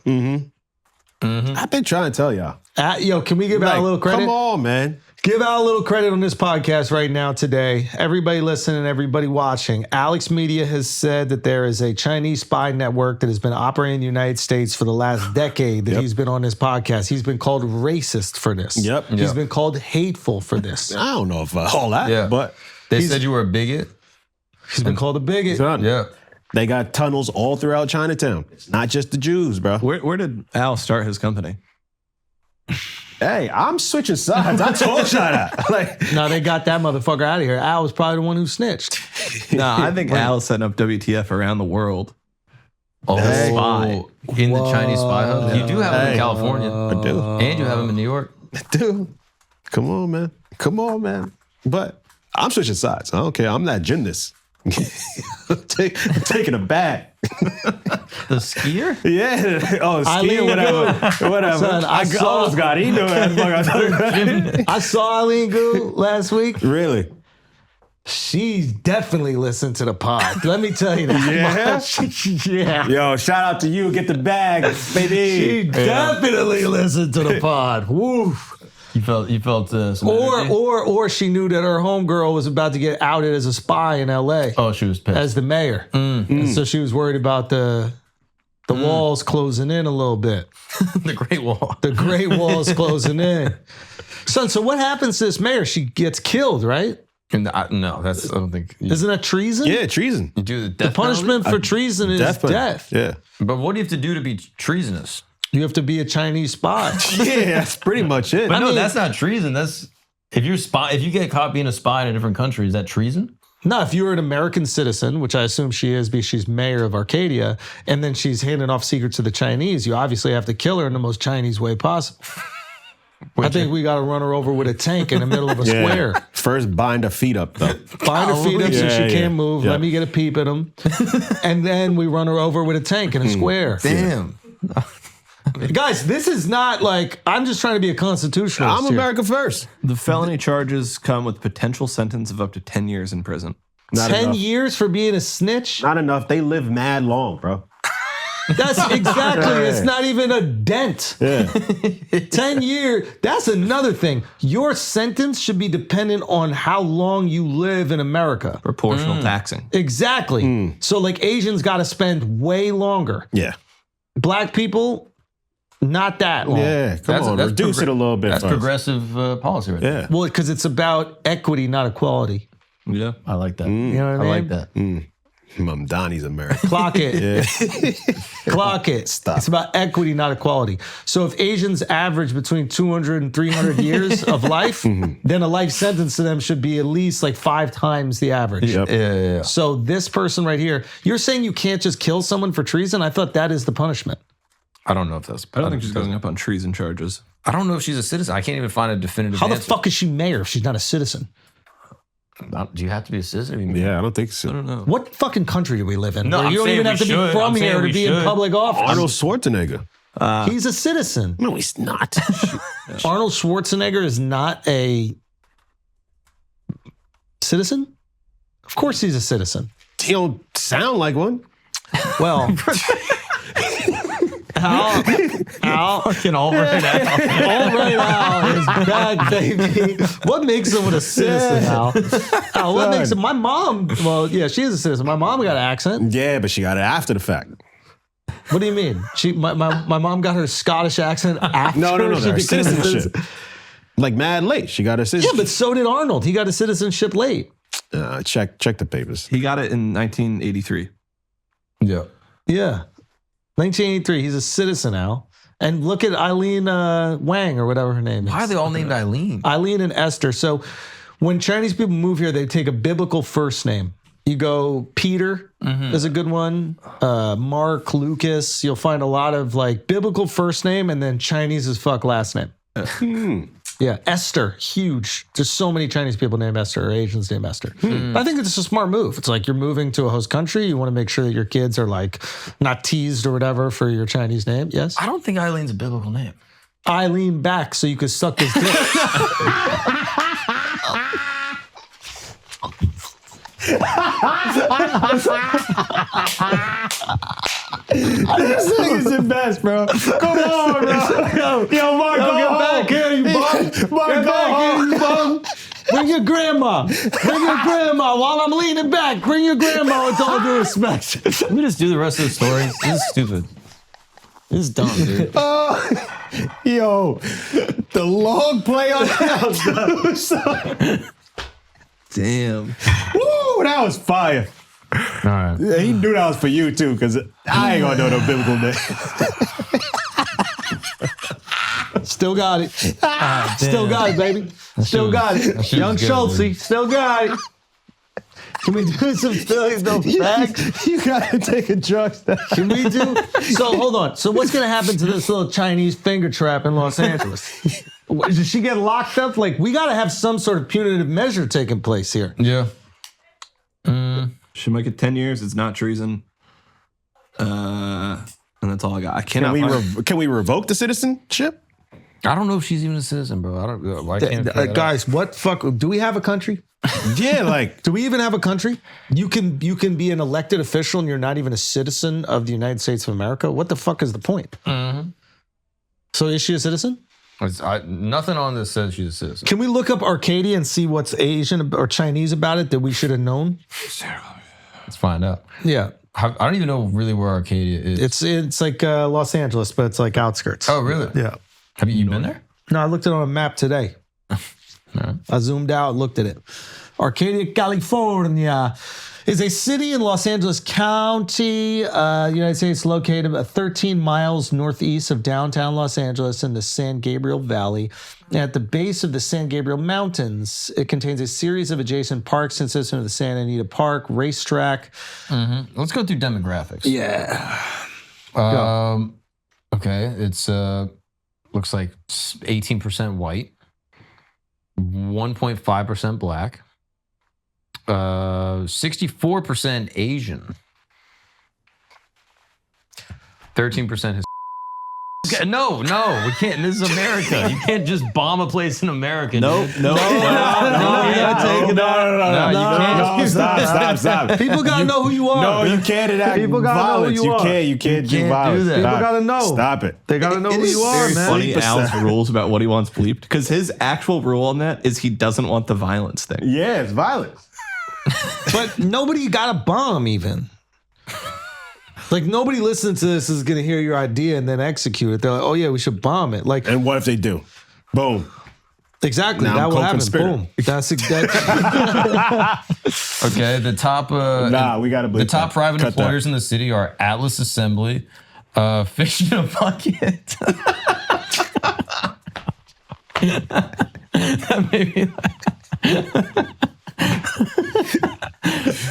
S2: I've been trying to tell y'all.
S1: Yo, can we give out a little credit?
S2: Come on, man.
S1: Give out a little credit on this podcast right now today. Everybody listening, everybody watching. Alexx Media has said that there is a Chinese spy network that has been operating in the United States for the last decade that he's been on this podcast. He's been called racist for this. He's been called hateful for this.
S2: I don't know if all that, but
S3: they said you were a bigot.
S1: He's been called a bigot.
S2: Yeah. They got tunnels all throughout Chinatown. It's not just the Jews, bro.
S4: Where did Al start his company?
S2: Hey, I'm switching sides. I told y'all that.
S1: No, they got that motherfucker out of here. Al was probably the one who snitched.
S4: No, I think Al's setting up WTF around the world.
S3: Oh,
S4: spy.
S3: In the Chinese spy hub? You do have them in California.
S2: I do.
S3: And you have them in New York.
S2: Dude, come on, man. Come on, man. But I'm switching sides. I don't care. I'm that gymnast. I'm taking a bat.
S3: The skier?
S2: Yeah. Oh,
S1: Eileen
S2: skiing, whatever.
S1: Son, I
S2: almost got it. He knew it.
S1: I saw Eileen Gu last week.
S2: Really?
S1: She definitely listened to the pod. Let me tell you that. Yeah.
S2: Yo, shout out to you. Get the bag, baby.
S1: She definitely listened to the pod. Woo.
S3: You felt some energy?
S1: or she knew that her homegirl was about to get outed as a spy in LA.
S3: Oh, she was pissed.
S1: As the mayor. And so she was worried about the walls closing in a little bit.
S3: The Great Wall.
S1: The Great Wall's closing in. Son, so what happens to this mayor? She gets killed, right?
S3: No, I don't think.
S1: Isn't that treason?
S2: Yeah, treason.
S3: You do the death
S1: punishment
S3: penalty?
S1: for treason is death.
S2: Yeah.
S3: But what do you have to do to be treasonous?
S1: You have to be a Chinese spy.
S2: Yeah, that's pretty much it.
S3: But no, that's not treason. That's if you get caught being a spy in a different country, is that treason?
S1: No, if you're an American citizen, which I assume she is because she's mayor of Arcadia, and then she's handing off secrets to the Chinese, you obviously have to kill her in the most Chinese way possible. I think we got to run her over with a tank in the middle of a square.
S2: First, bind her feet up, though.
S1: Bind her feet up so she can't move. Let me get a peep at them. And then we run her over with a tank in a square.
S3: Damn.
S1: Guys, this is not like, I'm just trying to be a constitutionalist.
S2: I'm America first.
S4: The felony charges come with potential sentence of up to 10 years in prison.
S1: 10 years for being a snitch?
S2: Not enough. They live mad long, bro.
S1: That's exactly, it's not even a dent.
S2: Yeah.
S1: 10 years, that's another thing. Your sentence should be dependent on how long you live in America.
S4: Proportional taxing.
S1: Exactly. So like Asians got to spend way longer.
S2: Yeah.
S1: Black people, not that long.
S2: Yeah, come on, reduce it a little bit.
S3: That's
S2: first.
S3: progressive policy right there.
S2: Yeah.
S1: Well, because it's about equity, not equality.
S4: Yeah.
S3: I like that.
S1: You know what I mean?
S3: I like that.
S2: Mom Donnie's American.
S1: Clock it. Clock it.
S2: Stop.
S1: It's about equity, not equality. So if Asians average between 200 and 300 years of life, then a life sentence to them should be at least like 5 times the average.
S2: Yep.
S3: Yeah.
S1: So this person right here, you're saying you can't just kill someone for treason? I thought that is the punishment.
S3: I don't know if that's.
S4: I don't think she's going up on treason charges.
S3: I don't know if she's a citizen. I can't even find a definitive
S1: How the
S3: answer.
S1: fuck is she mayor if she's not a citizen?
S3: Do you have to be a citizen?
S2: Yeah, I don't think so.
S4: I don't know.
S1: What fucking country do we live in?
S3: No,
S1: where
S3: I'm
S1: you don't
S3: saying
S1: even
S3: we
S1: have to
S3: should.
S1: be from
S3: I'm saying
S1: here to
S3: we
S1: be in
S3: should.
S1: public office.
S2: Arnold Schwarzenegger.
S1: He's a citizen.
S2: No, he's not.
S1: Arnold Schwarzenegger is not a citizen? Of course he's a citizen.
S2: He don't sound like one.
S1: Well, Al,
S3: Fucking all right now.
S1: all right, Al is back, baby. What makes someone a citizen, Al? Al, what makes him? My mom, well, yeah, she is a citizen. My mom got an accent.
S2: Yeah, but she got it after the fact.
S1: What do you mean? My mom got her Scottish accent after
S2: No,
S1: she
S2: her
S1: became a
S2: citizenship.
S1: citizen.
S2: Like mad late. She got her
S1: Yeah,
S2: citizenship.
S1: but so did Arnold. He got his citizenship late.
S2: Check the papers.
S4: He got it in 1983.
S3: Yeah.
S1: Yeah. 1983. He's a citizen, Al. And look at Eileen Wang or whatever her name is.
S3: Why are they all named Eileen?
S1: Eileen and Esther. So when Chinese people move here, they take a biblical first name. You go Peter is a good one. Mark, Lucas. You'll find a lot of like biblical first name and then Chinese as fuck last name. Yeah, Esther, huge. There's so many Chinese people named Esther or Asians named Esther. I think it's a smart move. It's like you're moving to a host country. You want to make sure that your kids are like not teased or whatever for your Chinese name. Yes?
S3: I don't think Eileen's a biblical name.
S1: Eileen back so you could suck his dick.
S2: This thing is the best, bro. Come on, bro. Yo, Mark, go
S1: Get
S2: home.
S1: back here, you bum.
S2: Mark,
S1: Get
S2: go
S1: back
S2: home.
S1: here, you bum. Bring your grandma. Bring your grandma while I'm leaning back. Bring your grandma with all due respect.
S3: Let me just do the rest of the stories. This is stupid. This is dumb, dude.
S2: Yo, the long play on that.
S4: Damn.
S2: Woo, that was fire.
S3: All right.
S2: Yeah, he knew that was for you, too, because I ain't going to know no biblical name.
S1: Still got it. Still got it, baby. Still got it. Young
S3: good,
S1: Schultze, still got it. Can we do some Phillies no facts?
S2: You got to take a drug test.
S1: Can we do? So hold on. So what's going to happen to this little Chinese finger trap in Los Angeles? Does she get locked up? Like, we got to have some sort of punitive measure taking place here.
S3: Yeah.
S4: She might get 10 years. It's not treason. And that's all I got. I cannot.
S2: Can we revoke the citizenship?
S3: I don't know if she's even a citizen, bro. I don't. Why can't I figure that out?
S1: Guys, what fuck? Do we have a country?
S2: Yeah, like,
S1: Do we even have a country? You can be an elected official and you're not even a citizen of the United States of America. What the fuck is the point? So is she a citizen?
S3: Nothing on this says she's a citizen.
S1: Can we look up Arcadia and see what's Asian or Chinese about it that we should have known?
S3: Let's find out.
S1: Yeah,
S3: I don't even know really where Arcadia is.
S1: it's like Los Angeles, but it's like outskirts.
S3: Oh, really?
S1: Yeah.
S3: Have you been there?
S1: No, I looked it on a map today.
S3: No.
S1: I zoomed out, looked at it. Arcadia, California is a city in Los Angeles County, United States, located about 13 miles northeast of downtown Los Angeles in the San Gabriel Valley. At the base of the San Gabriel Mountains, it contains a series of adjacent parks consistent of the Santa Anita Park, racetrack.
S3: Let's go through demographics.
S1: Yeah.
S3: Okay, it's looks like 18% white, 1.5% black, 64% Asian, 13% Hispanic. No, we can't. This is America. You can't just bomb a place in America.
S4: Nope.
S3: Dude.
S4: No.
S3: You can't.
S2: No, stop.
S1: People gotta know who you are.
S2: No, you can't enact
S1: People gotta
S2: violence.
S1: know who you are.
S2: You can't do
S3: can't
S2: violence.
S3: do that.
S1: People gotta know.
S2: Stop it.
S1: They gotta know who you are,
S4: Very
S1: man.
S4: funny
S2: Sleep
S4: Al's
S2: aside.
S4: rules about what he wants bleeped because his actual rule on that is he doesn't want the violence thing.
S2: Yeah, it's violence.
S1: But nobody got a bomb even. Like, nobody listening to this is going to hear your idea and then execute it. They're like, oh, yeah, we should bomb it. Like,
S2: And what if they do? Boom.
S1: exactly.
S2: Now
S1: that
S2: I'm
S1: will happen.
S2: co-conspirator.
S1: Boom. That's exactly.
S3: Okay, the top.
S2: We gotta
S3: The
S2: bleep
S3: top
S2: that.
S3: private
S2: Cut that.
S3: employers in the city are Atlas Assembly, Fish in a Bucket. That made me laugh.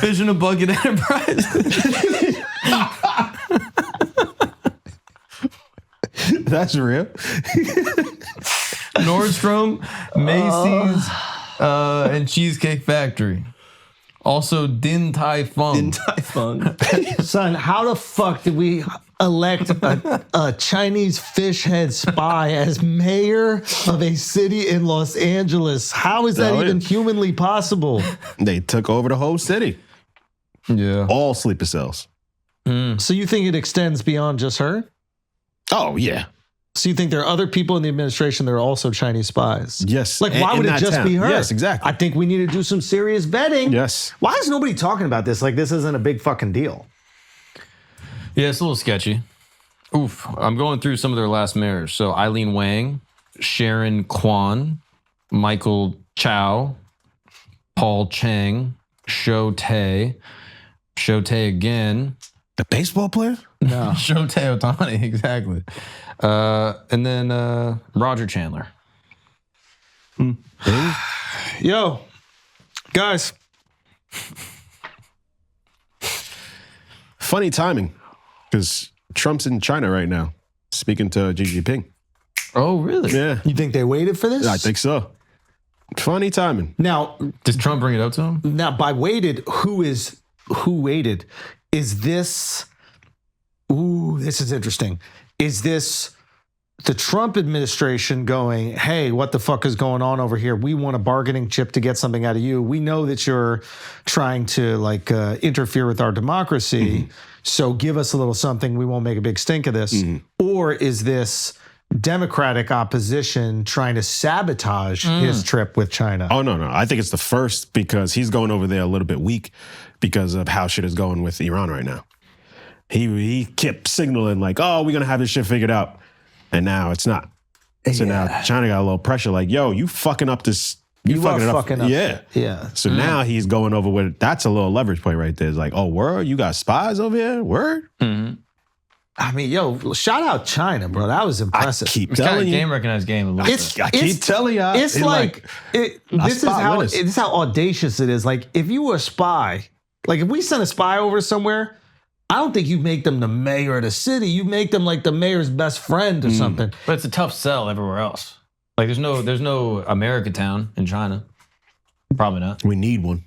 S3: Fish in a Bucket Enterprises.
S2: That's real.
S3: Nordstrom, Macy's, and Cheesecake Factory. Also, Din Tai Fung.
S4: In Typhon.
S1: Son, how the fuck did we elect a Chinese fish head spy as mayor of a city in Los Angeles? How is that
S2: Oh,
S1: even
S2: yeah.
S1: humanly possible?
S2: They took over the whole city.
S3: Yeah.
S2: All sleeper cells.
S1: So you think it extends beyond just her?
S2: Oh, yeah.
S1: So you think there are other people in the administration that are also Chinese spies?
S2: Yes.
S1: Like, why
S2: In
S1: would it
S2: that
S1: just
S2: town.
S1: be her?
S2: Yes, exactly.
S1: I think we need to do some serious vetting.
S2: Yes.
S1: Why is nobody talking about this? Like, this isn't a big fucking deal.
S3: Yeah, it's a little sketchy. Oof. I'm going through some of their last mayors. So Eileen Wang, Sharon Kwan, Michael Chow, Paul Chang, Shohei again.
S2: The baseball player?
S1: No.
S3: Shohei Ohtani, exactly. And then Roger Chandler.
S1: Yo, guys,
S2: Funny timing, because Trump's in China right now, speaking to Xi Jinping.
S3: Oh, really?
S2: Yeah,
S1: You think they waited for this?
S2: I think so. Funny timing.
S1: Now,
S3: Does Trump bring it up to him?
S1: by waited, who waited? Is this? Ooh, this is interesting. Is this the Trump administration going, hey, what the fuck is going on over here? We want a bargaining chip to get something out of you. We know that you're trying to interfere with our democracy. So give us a little something. We won't make a big stink of this. Or is this Democratic opposition trying to sabotage his trip with China?
S2: Oh, no. I think it's the first because he's going over there a little bit weak because of how shit is going with Iran right now. He kept signaling like, oh, we're going to have this shit figured out. And now it's not. So now China got a little pressure like, yo, you fucking up this.
S1: You
S2: fucking
S1: are
S2: it
S1: fucking up.
S2: Yeah.
S1: Yeah.
S2: So now he's going over with, that's a little leverage play right there. It's like, oh, word? You got spies over here? Word?
S1: I mean, yo, shout out China, bro. That was impressive.
S2: I keep
S3: It's kind
S2: telling
S3: of
S2: you.
S3: game recognized game a little bit.
S2: I keep telling y'all.
S1: It's this is how audacious it is. Like, if you were a spy, like if we sent a spy over somewhere, I don't think you make them the mayor of the city. You make them like the mayor's best friend or something.
S3: But it's a tough sell everywhere else. Like there's no America town in China. Probably not.
S2: We need one.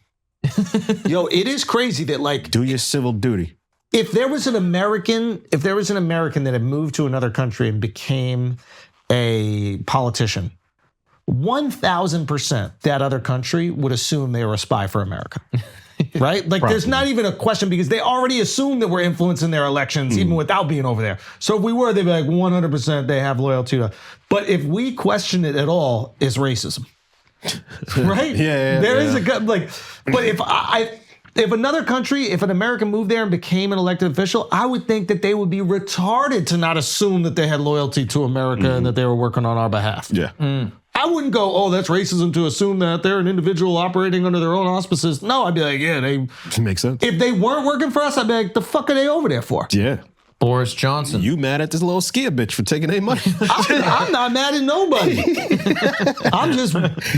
S1: Yo, it is crazy that like
S2: Do your civil duty.
S1: if there was an American that had moved to another country and became a politician, 1,000% that other country would assume they were a spy for America. Right? Like there's not even a question because they already assume that we're influencing their elections even without being over there. So if we were, they'd be like 100% they have loyalty to. But if we question it at all, it's racism. Right? There is but if another country, if an American moved there and became an elected official, I would think that they would be retarded to not assume that they had loyalty to America and that they were working on our behalf.
S2: Yeah.
S1: I wouldn't go, oh, that's racism to assume that they're an individual operating under their own auspices. No, I'd be like, yeah, they.
S2: Makes sense.
S1: If they weren't working for us, I'd be like, the fuck are they over there for?
S2: Yeah.
S3: Boris Johnson.
S2: You mad at this little skier bitch for taking their money?
S1: I'm not mad at nobody. I'm just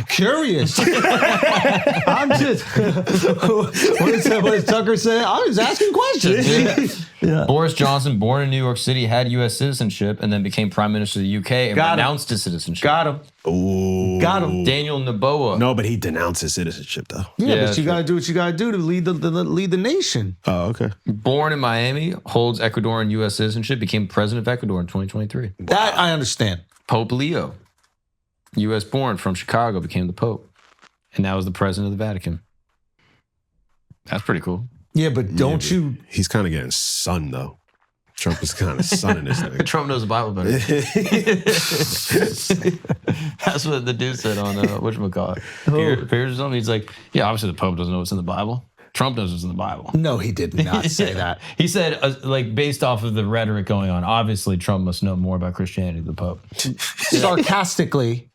S1: curious. I'm just, what does Tucker say? I'm just asking questions.
S3: Yeah. Boris Johnson, born in New York City, had U.S. citizenship and then became prime minister of the U.K. and renounced his citizenship.
S1: Got him.
S2: Ooh.
S1: Got him.
S3: Daniel Noboa.
S2: No, but he denounced his citizenship though.
S1: Yeah, but you got to do what you got to do to lead the nation.
S2: Oh, okay.
S3: Born in Miami, holds Ecuadorian U.S. citizenship, became president of Ecuador in 2023.
S1: That I understand.
S3: Pope Leo, U.S. born from Chicago, became the Pope. And now is the president of the Vatican. That's pretty cool.
S1: Yeah, but don't you...
S2: He's kind of getting sunned though. Trump is kind of sunning this thing.
S3: Trump knows the Bible better. That's what the dude said on whatchamacallit. Piers or something. He's like, yeah, obviously the Pope doesn't know what's in the Bible. Trump knows what's in the Bible.
S1: No, he did not say that.
S3: He said, based off of the rhetoric going on, obviously Trump must know more about Christianity than the Pope.
S1: Sarcastically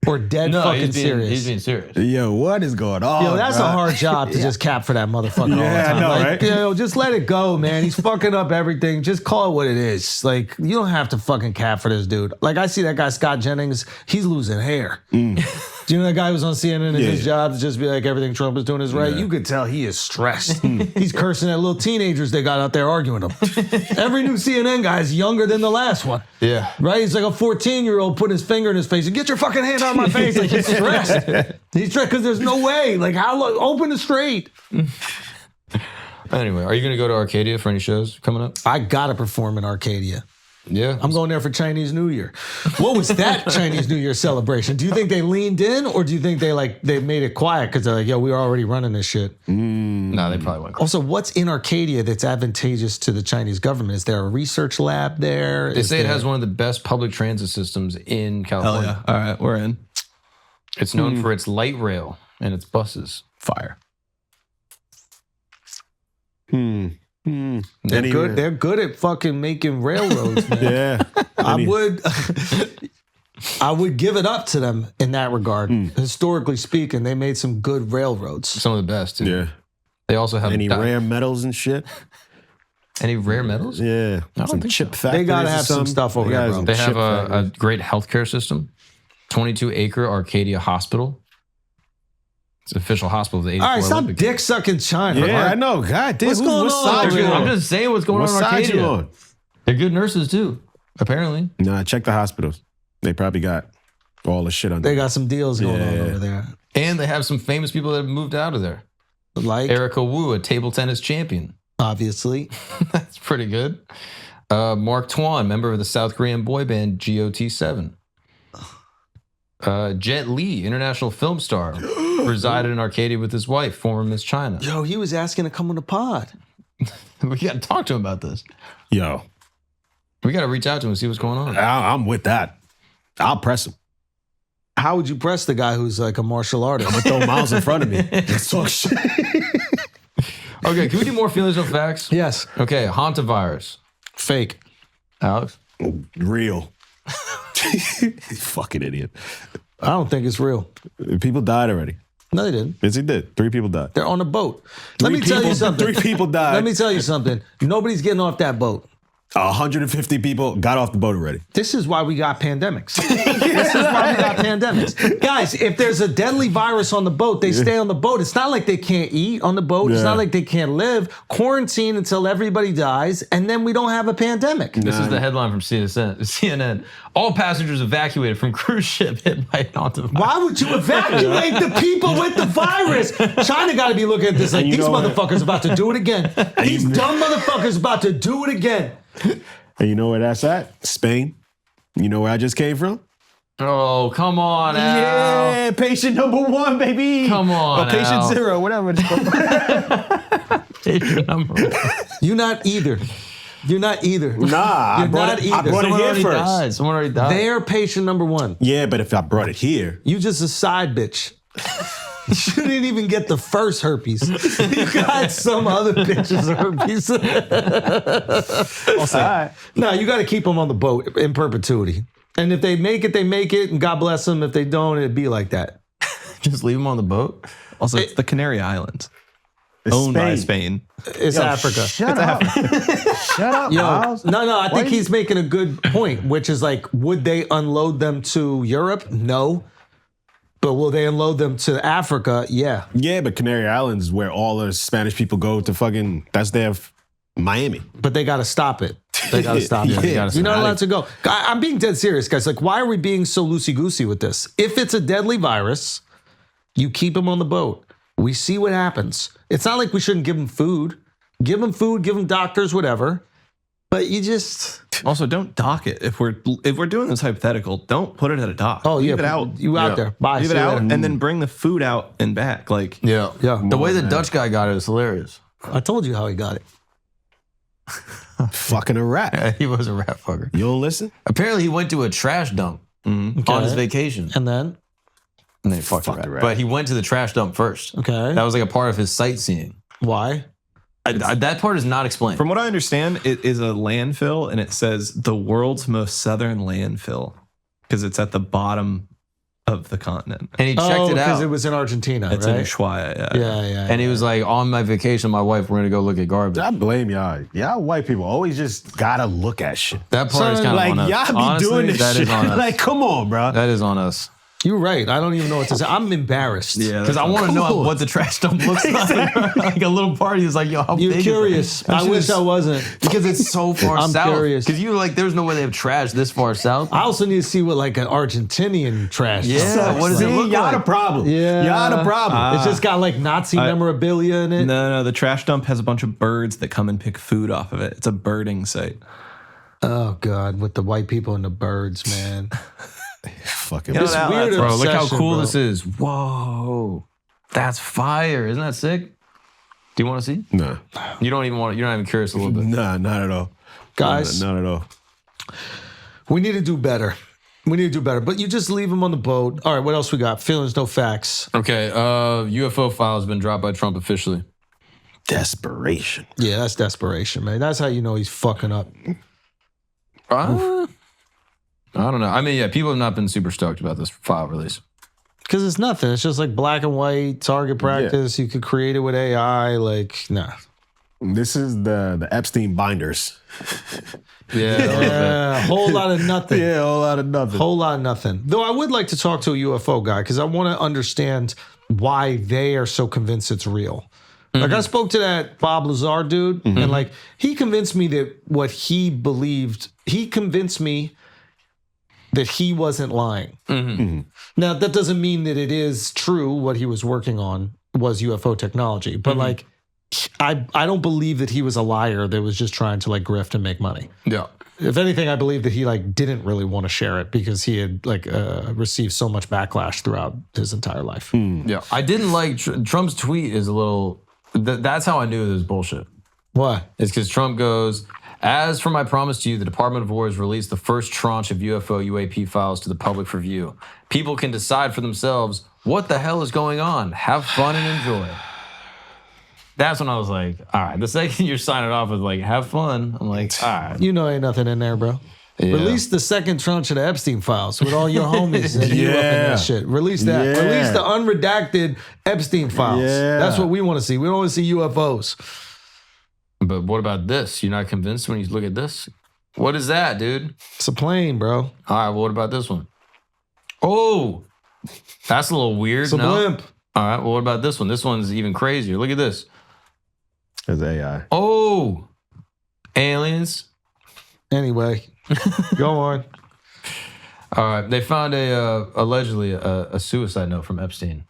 S1: or dead fucking serious.
S3: He's being serious.
S2: Yo, what is going on?
S1: Yo, that's a hard job to just cap for that motherfucker all the time.
S2: I know,
S1: like,
S2: right?
S1: Yo, just let it go, man. He's fucking up everything. Just call it what it is. Like, you don't have to fucking cap for this dude. Like, I see that guy, Scott Jennings, he's losing hair. Do you know that guy who's on CNN and his job to just be like, everything Trump is doing is right? You could tell he is stressed. He's cursing at little teenagers they got out there arguing him. Every new CNN guy is younger than the last one.
S3: Yeah.
S1: Right? He's like a 14-year-old putting his finger in his face and get your fucking hand out of my face. Like, he's stressed. He's stressed because there's no way. Like, how long? Open it straight.
S3: Anyway, are you going to go to Arcadia for any shows coming up?
S1: I gotta perform in Arcadia.
S3: Yeah.
S1: I'm going there for Chinese New Year. What was that Chinese New Year celebration? Do you think they leaned in or do you think they made it quiet because they're like, yo, we're already running this shit?
S3: No, they probably went.
S1: Also, what's in Arcadia that's advantageous to the Chinese government? Is there a research lab there?
S3: They say it has one of the best public transit systems in
S4: Hell
S3: California.
S4: yeah. All right, we're in.
S3: It's known for its light rail and its buses.
S4: Fire.
S1: They're good. They're good at fucking making railroads, man.
S2: Yeah.
S1: I would give it up to them in that regard. Historically speaking, they made some good railroads.
S3: Some of the best, too.
S2: Yeah.
S3: They also have
S2: Any rare metals and shit?
S3: Any rare metals?
S2: Yeah.
S3: I don't
S2: Some
S3: think
S2: chip
S3: so.
S2: factories.
S1: They gotta have
S2: or
S1: some
S2: something.
S1: stuff over there, bro.
S3: They have a great healthcare system. 22-acre Arcadia Hospital. It's official hospital of the 84
S1: All right, stop
S3: Olympic
S1: dick sucking China.
S2: Yeah,
S1: Mark.
S2: I know. God damn.
S1: What's going
S2: what
S1: on
S2: side
S1: over
S2: you
S1: here?
S3: I'm
S2: on?
S3: just saying what's going
S2: What
S3: on in
S2: side you
S3: Arcadia.
S2: on?
S3: They're good nurses too, apparently.
S2: Nah, check the hospitals. They probably got all the shit on
S1: They
S2: there.
S1: got some deals going on
S2: Yeah.
S1: over there.
S3: And they have some famous people that have moved out of there.
S1: Like,
S3: Erica Wu, a table tennis champion.
S1: obviously.
S3: That's pretty good. Mark Twain, member of the South Korean boy band GOT7. Jet Li, international film star, resided in Arcadia with his wife, former Miss China.
S1: Yo, he was asking to come on the pod.
S3: We got to talk to him about this.
S2: Yo,
S3: We got to reach out to him and see what's going on.
S2: I'm with that. I'll press him.
S1: How would you press the guy who's like a martial artist?
S2: I'm gonna throw Miles in front of me. Let's talk shit.
S3: Okay, can we do more feelings or facts?
S1: Yes.
S3: Okay, Hantavirus.
S1: Fake.
S3: Alex?
S2: Real. Fucking idiot.
S1: I don't think it's real.
S2: People died already.
S1: No, they didn't.
S2: Yes, he did. 3 people died.
S1: They're on a boat. Let me tell you something.
S2: 3 people died.
S1: Let me tell you something. Nobody's getting off that boat.
S2: 150 people got off the boat already.
S1: This is why we got pandemics. This is why we got pandemics. Guys, if there's a deadly virus on the boat, they stay on the boat. It's not like they can't eat on the boat. It's
S2: Yeah.
S1: not like they can't live. Quarantine until everybody dies, and then we don't have a pandemic.
S3: This is the headline from CNN. All passengers evacuated from cruise ship hit by hantavirus.
S1: Why would you evacuate the people with the virus? China got to be looking at this like,
S2: And you
S1: these
S2: know what?
S1: motherfuckers about to do it again. These dumb motherfuckers about to do it again.
S2: And you know where that's at? Spain. You know where I just came from?
S3: Oh, come on, Al.
S2: patient number 1, baby.
S3: Come on,
S2: Or patient
S3: Al.
S2: 0, whatever it's called.
S3: Patient number 1.
S1: You're not either. You're not either.
S2: Nah, I
S1: You're
S2: brought
S1: not
S2: it, I
S1: either.
S2: brought it
S3: Someone
S2: here
S3: already
S2: first.
S3: died. Someone already died.
S1: They're patient number 1.
S2: Yeah, but if I brought it here,
S1: You just a side bitch. You didn't even get the first herpes. You got some other bitch's herpes. No, you got to keep them on the boat in perpetuity. And if they make it, they make it. And God bless them. If they don't, it'd be like that.
S3: Just leave him on the boat.
S4: Also, it's the Canary Islands,
S2: it's
S4: owned by Spain.
S1: It's Africa.
S2: Shut up. Shut up,
S1: Yo,
S2: Miles.
S1: no, I think he's making a good point, which is like, would they unload them to Europe? No. But will they unload them to Africa? Yeah.
S2: Yeah, but Canary Islands is where all the Spanish people go to fucking, that's their Miami.
S1: But they got to stop it. They got to stop it.
S2: Yeah.
S1: You're not allowed to go. I'm being dead serious, guys. Like, why are we being so loosey-goosey with this? If it's a deadly virus, you keep them on the boat. We see what happens. It's not like we shouldn't give them food. Give them food, give them doctors, whatever. But you just...
S4: Also, don't dock it. If we're doing this hypothetical, don't put it at a dock.
S1: Oh, yeah.
S4: Leave it out.
S1: You out there. Bye.
S4: Leave
S1: See
S4: it
S1: you
S4: out
S1: later.
S4: and then bring the food out and back. Like,
S3: Yeah.
S1: Yeah.
S3: The way the Dutch guy got it is hilarious.
S1: I told you how he got it.
S2: Fucking a rat.
S3: He was a rat fucker.
S2: You don't listen?
S3: Apparently, he went to a trash dump on his vacation.
S1: And then?
S3: And then he fucked
S2: Fuck
S3: the
S2: the
S3: rat.
S2: rat.
S3: But he went to the trash dump first.
S1: Okay.
S3: That was like a part of his sightseeing.
S1: Why?
S3: That part is not explained.
S4: from what I understand, it is a landfill, and it says the world's most southern landfill because it's at the bottom of the continent.
S3: And he checked it
S1: because
S3: out.
S1: it was in Argentina,
S4: It's in
S1: right?
S4: Ushuaia.
S1: Yeah.
S3: And he was like, on my vacation, my wife, we're going to go look at garbage.
S2: I blame y'all. Y'all white people always just gotta look at shit.
S3: That part is
S1: Son,
S3: kind of
S2: Like,
S3: on us.
S2: y'all be
S3: Honestly,
S2: doing this
S3: that
S2: shit.
S3: is on us.
S2: Like, come on, bro.
S3: That is on us.
S1: You're right. I don't even know what to say. I'm embarrassed.
S4: Yeah,
S3: Because I want to know what the trash dump looks like. Like a little party is like, yo, how
S1: You're
S3: big
S1: curious.
S3: is it?
S1: I wish I wasn't.
S3: Because it's so far
S1: I'm
S3: south.
S1: curious.
S3: Because you like, there's no way they have trash this far south.
S1: I also need to see what like an Argentinian trash.
S3: Yeah,
S1: looks
S3: what does it
S1: like.
S3: look
S2: y'all
S3: like?
S2: the problem.
S1: Yeah.
S2: Y'all the problem.
S1: It's just got like Nazi memorabilia in it.
S4: No, the trash dump has a bunch of birds that come and pick food off of it. It's a birding site.
S1: Oh God, with the white people and the birds, man.
S2: Fucking
S4: You know
S1: This
S4: that-
S1: weird
S3: Bro, look how
S1: obsession,
S3: cool
S1: bro.
S3: this is. Whoa. That's fire. Isn't that sick? Do you want to see?
S2: Nah.
S3: You don't even want to, you're not even curious a little bit.
S2: Nah, not at all.
S1: Guys,
S2: Not at all.
S1: we need to do better. We need to do better. But you just leave them on the boat. All right, what else we got? Feelings, no facts.
S3: Okay, UFO file has been dropped by Trump officially.
S2: Desperation.
S1: Yeah, that's desperation, man. That's how you know he's fucking up.
S3: I don't know. I mean, yeah, people have not been super stoked about this file release.
S1: Because it's nothing. It's just like black and white target practice. You could create it with AI. Like, nah.
S2: This is the Epstein binders.
S1: Yeah, a whole lot of nothing.
S2: Yeah, a whole lot of nothing.
S1: Whole lot of nothing. Though I would like to talk to a UFO guy because I want to understand why they are so convinced it's real. Like I spoke to that Bob Lazar dude, and like he convinced me that what he believed, he convinced me that he wasn't lying. Now that doesn't mean that it is true what he was working on was UFO technology, but like I don't believe that he was a liar that was just trying to like grift and make money.
S3: Yeah.
S1: If anything, I believe that he like didn't really want to share it because he had like received so much backlash throughout his entire life.
S3: Yeah. I didn't like Trump's tweet is a little. That's how I knew it was bullshit.
S1: Why?
S3: It's because Trump goes, as for my promise to you, the Department of War has released the first tranche of UFO UAP files to the public for view. People can decide for themselves what the hell is going on. Have fun and enjoy. That's when I was like, all right. The second you're signing off with like, have fun, I'm like, all right.
S1: You know ain't nothing in there, bro.
S3: Yeah.
S1: Release the second tranche of the Epstein files with all your homies and you up in that shit. Release that.
S2: Yeah.
S1: Release the unredacted Epstein files.
S2: Yeah.
S1: That's what we want to see. We don't want to see UFOs.
S3: But what about this? You're not convinced when you look at this? What is that, dude?
S1: It's a plane, bro.
S3: All right, well, what about this one? Oh, that's a little weird.
S1: It's a
S3: no?
S1: blimp.
S3: All right, well, what about this one? This one's even crazier. Look at this.
S2: It's AI.
S3: Oh, aliens.
S1: Anyway, go on.
S3: All right, they found allegedly a suicide note from Epstein.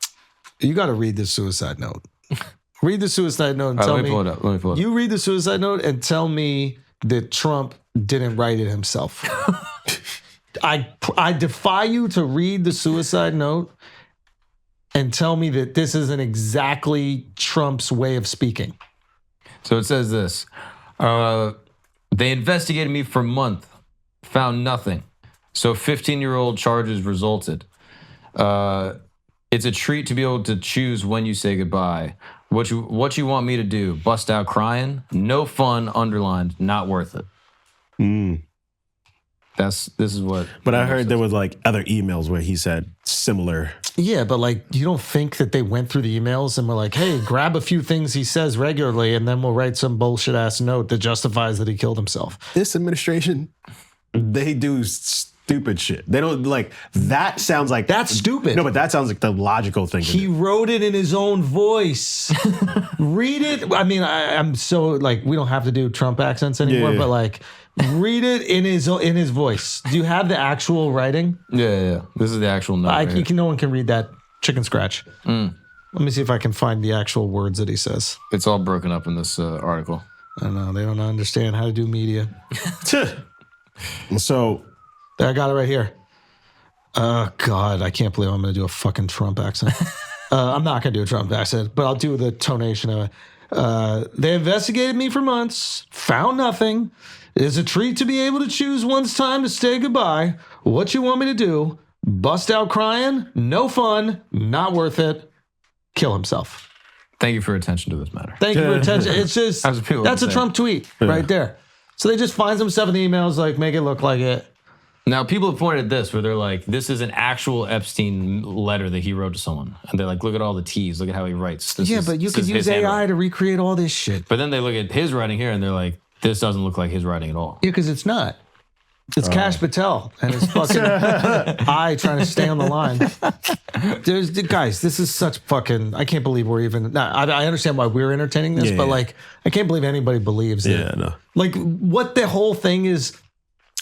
S1: You got to read the suicide note. Read the suicide note and
S3: All right,
S1: tell
S3: let me
S1: me.
S3: pull it up. Let me pull it up.
S1: You read the suicide note and tell me that Trump didn't write it himself. I defy you to read the suicide note and tell me that this isn't exactly Trump's way of speaking.
S3: So it says this. They investigated me for a month, found nothing. So 15-year-old charges resulted. It's a treat to be able to choose when you say goodbye. What you want me to do? Bust out crying? No fun, underlined, not worth it. This is what.
S2: But I heard there was like other emails where he said similar.
S1: Yeah, but like, you don't think that they went through the emails and were like, hey, grab a few things he says regularly and then we'll write some bullshit ass note that justifies that he killed himself.
S2: This administration, they do stupid shit. They don't like, that sounds like.
S1: That's stupid.
S2: No, but that sounds like the logical thing to
S1: He
S2: do.
S1: wrote it in his own voice. Read it. I mean, I'm so like, we don't have to do Trump accents anymore,
S2: Yeah.
S1: but like, read it in his voice. Do you have the actual writing?
S3: Yeah. This is the actual note. right here.
S1: No one can read that chicken scratch. Let me see if I can find the actual words that he says.
S3: It's all broken up in this article.
S1: I don't know. They don't understand how to do media.
S2: So
S1: I got it right here. Oh, God. I can't believe I'm going to do a fucking Trump accent. I'm not going to do a Trump accent, but I'll do the tonation of it. They investigated me for months, found nothing. It is a treat to be able to choose one's time to say goodbye. What you want me to do? Bust out crying? No fun. Not worth it. Kill himself.
S3: Thank you for your attention to this matter.
S1: Thank you for attention. It's just,
S3: That's what people
S1: that's a
S3: would say.
S1: Trump tweet right there. So they just find some stuff in the emails, like make it look like it.
S3: Now, people have pointed at this where they're like, this is an actual Epstein letter that he wrote to someone. And they're like, look at all the T's. Look at how he writes. This
S1: Yeah,
S3: is-
S1: but you
S3: this
S1: could
S3: is
S1: use
S3: his
S1: AI
S3: handwriting.
S1: to recreate all this shit.
S3: But then they look at his writing here and they're like, this doesn't look like his writing at all.
S1: Yeah, because it's not. It's Kash Patel and his fucking eye trying to stay on the line. Guys, this is such fucking. I can't believe we're even. I understand why we're entertaining this, but like, I can't believe anybody believes it.
S2: yeah, no.
S1: Like, what the whole thing is.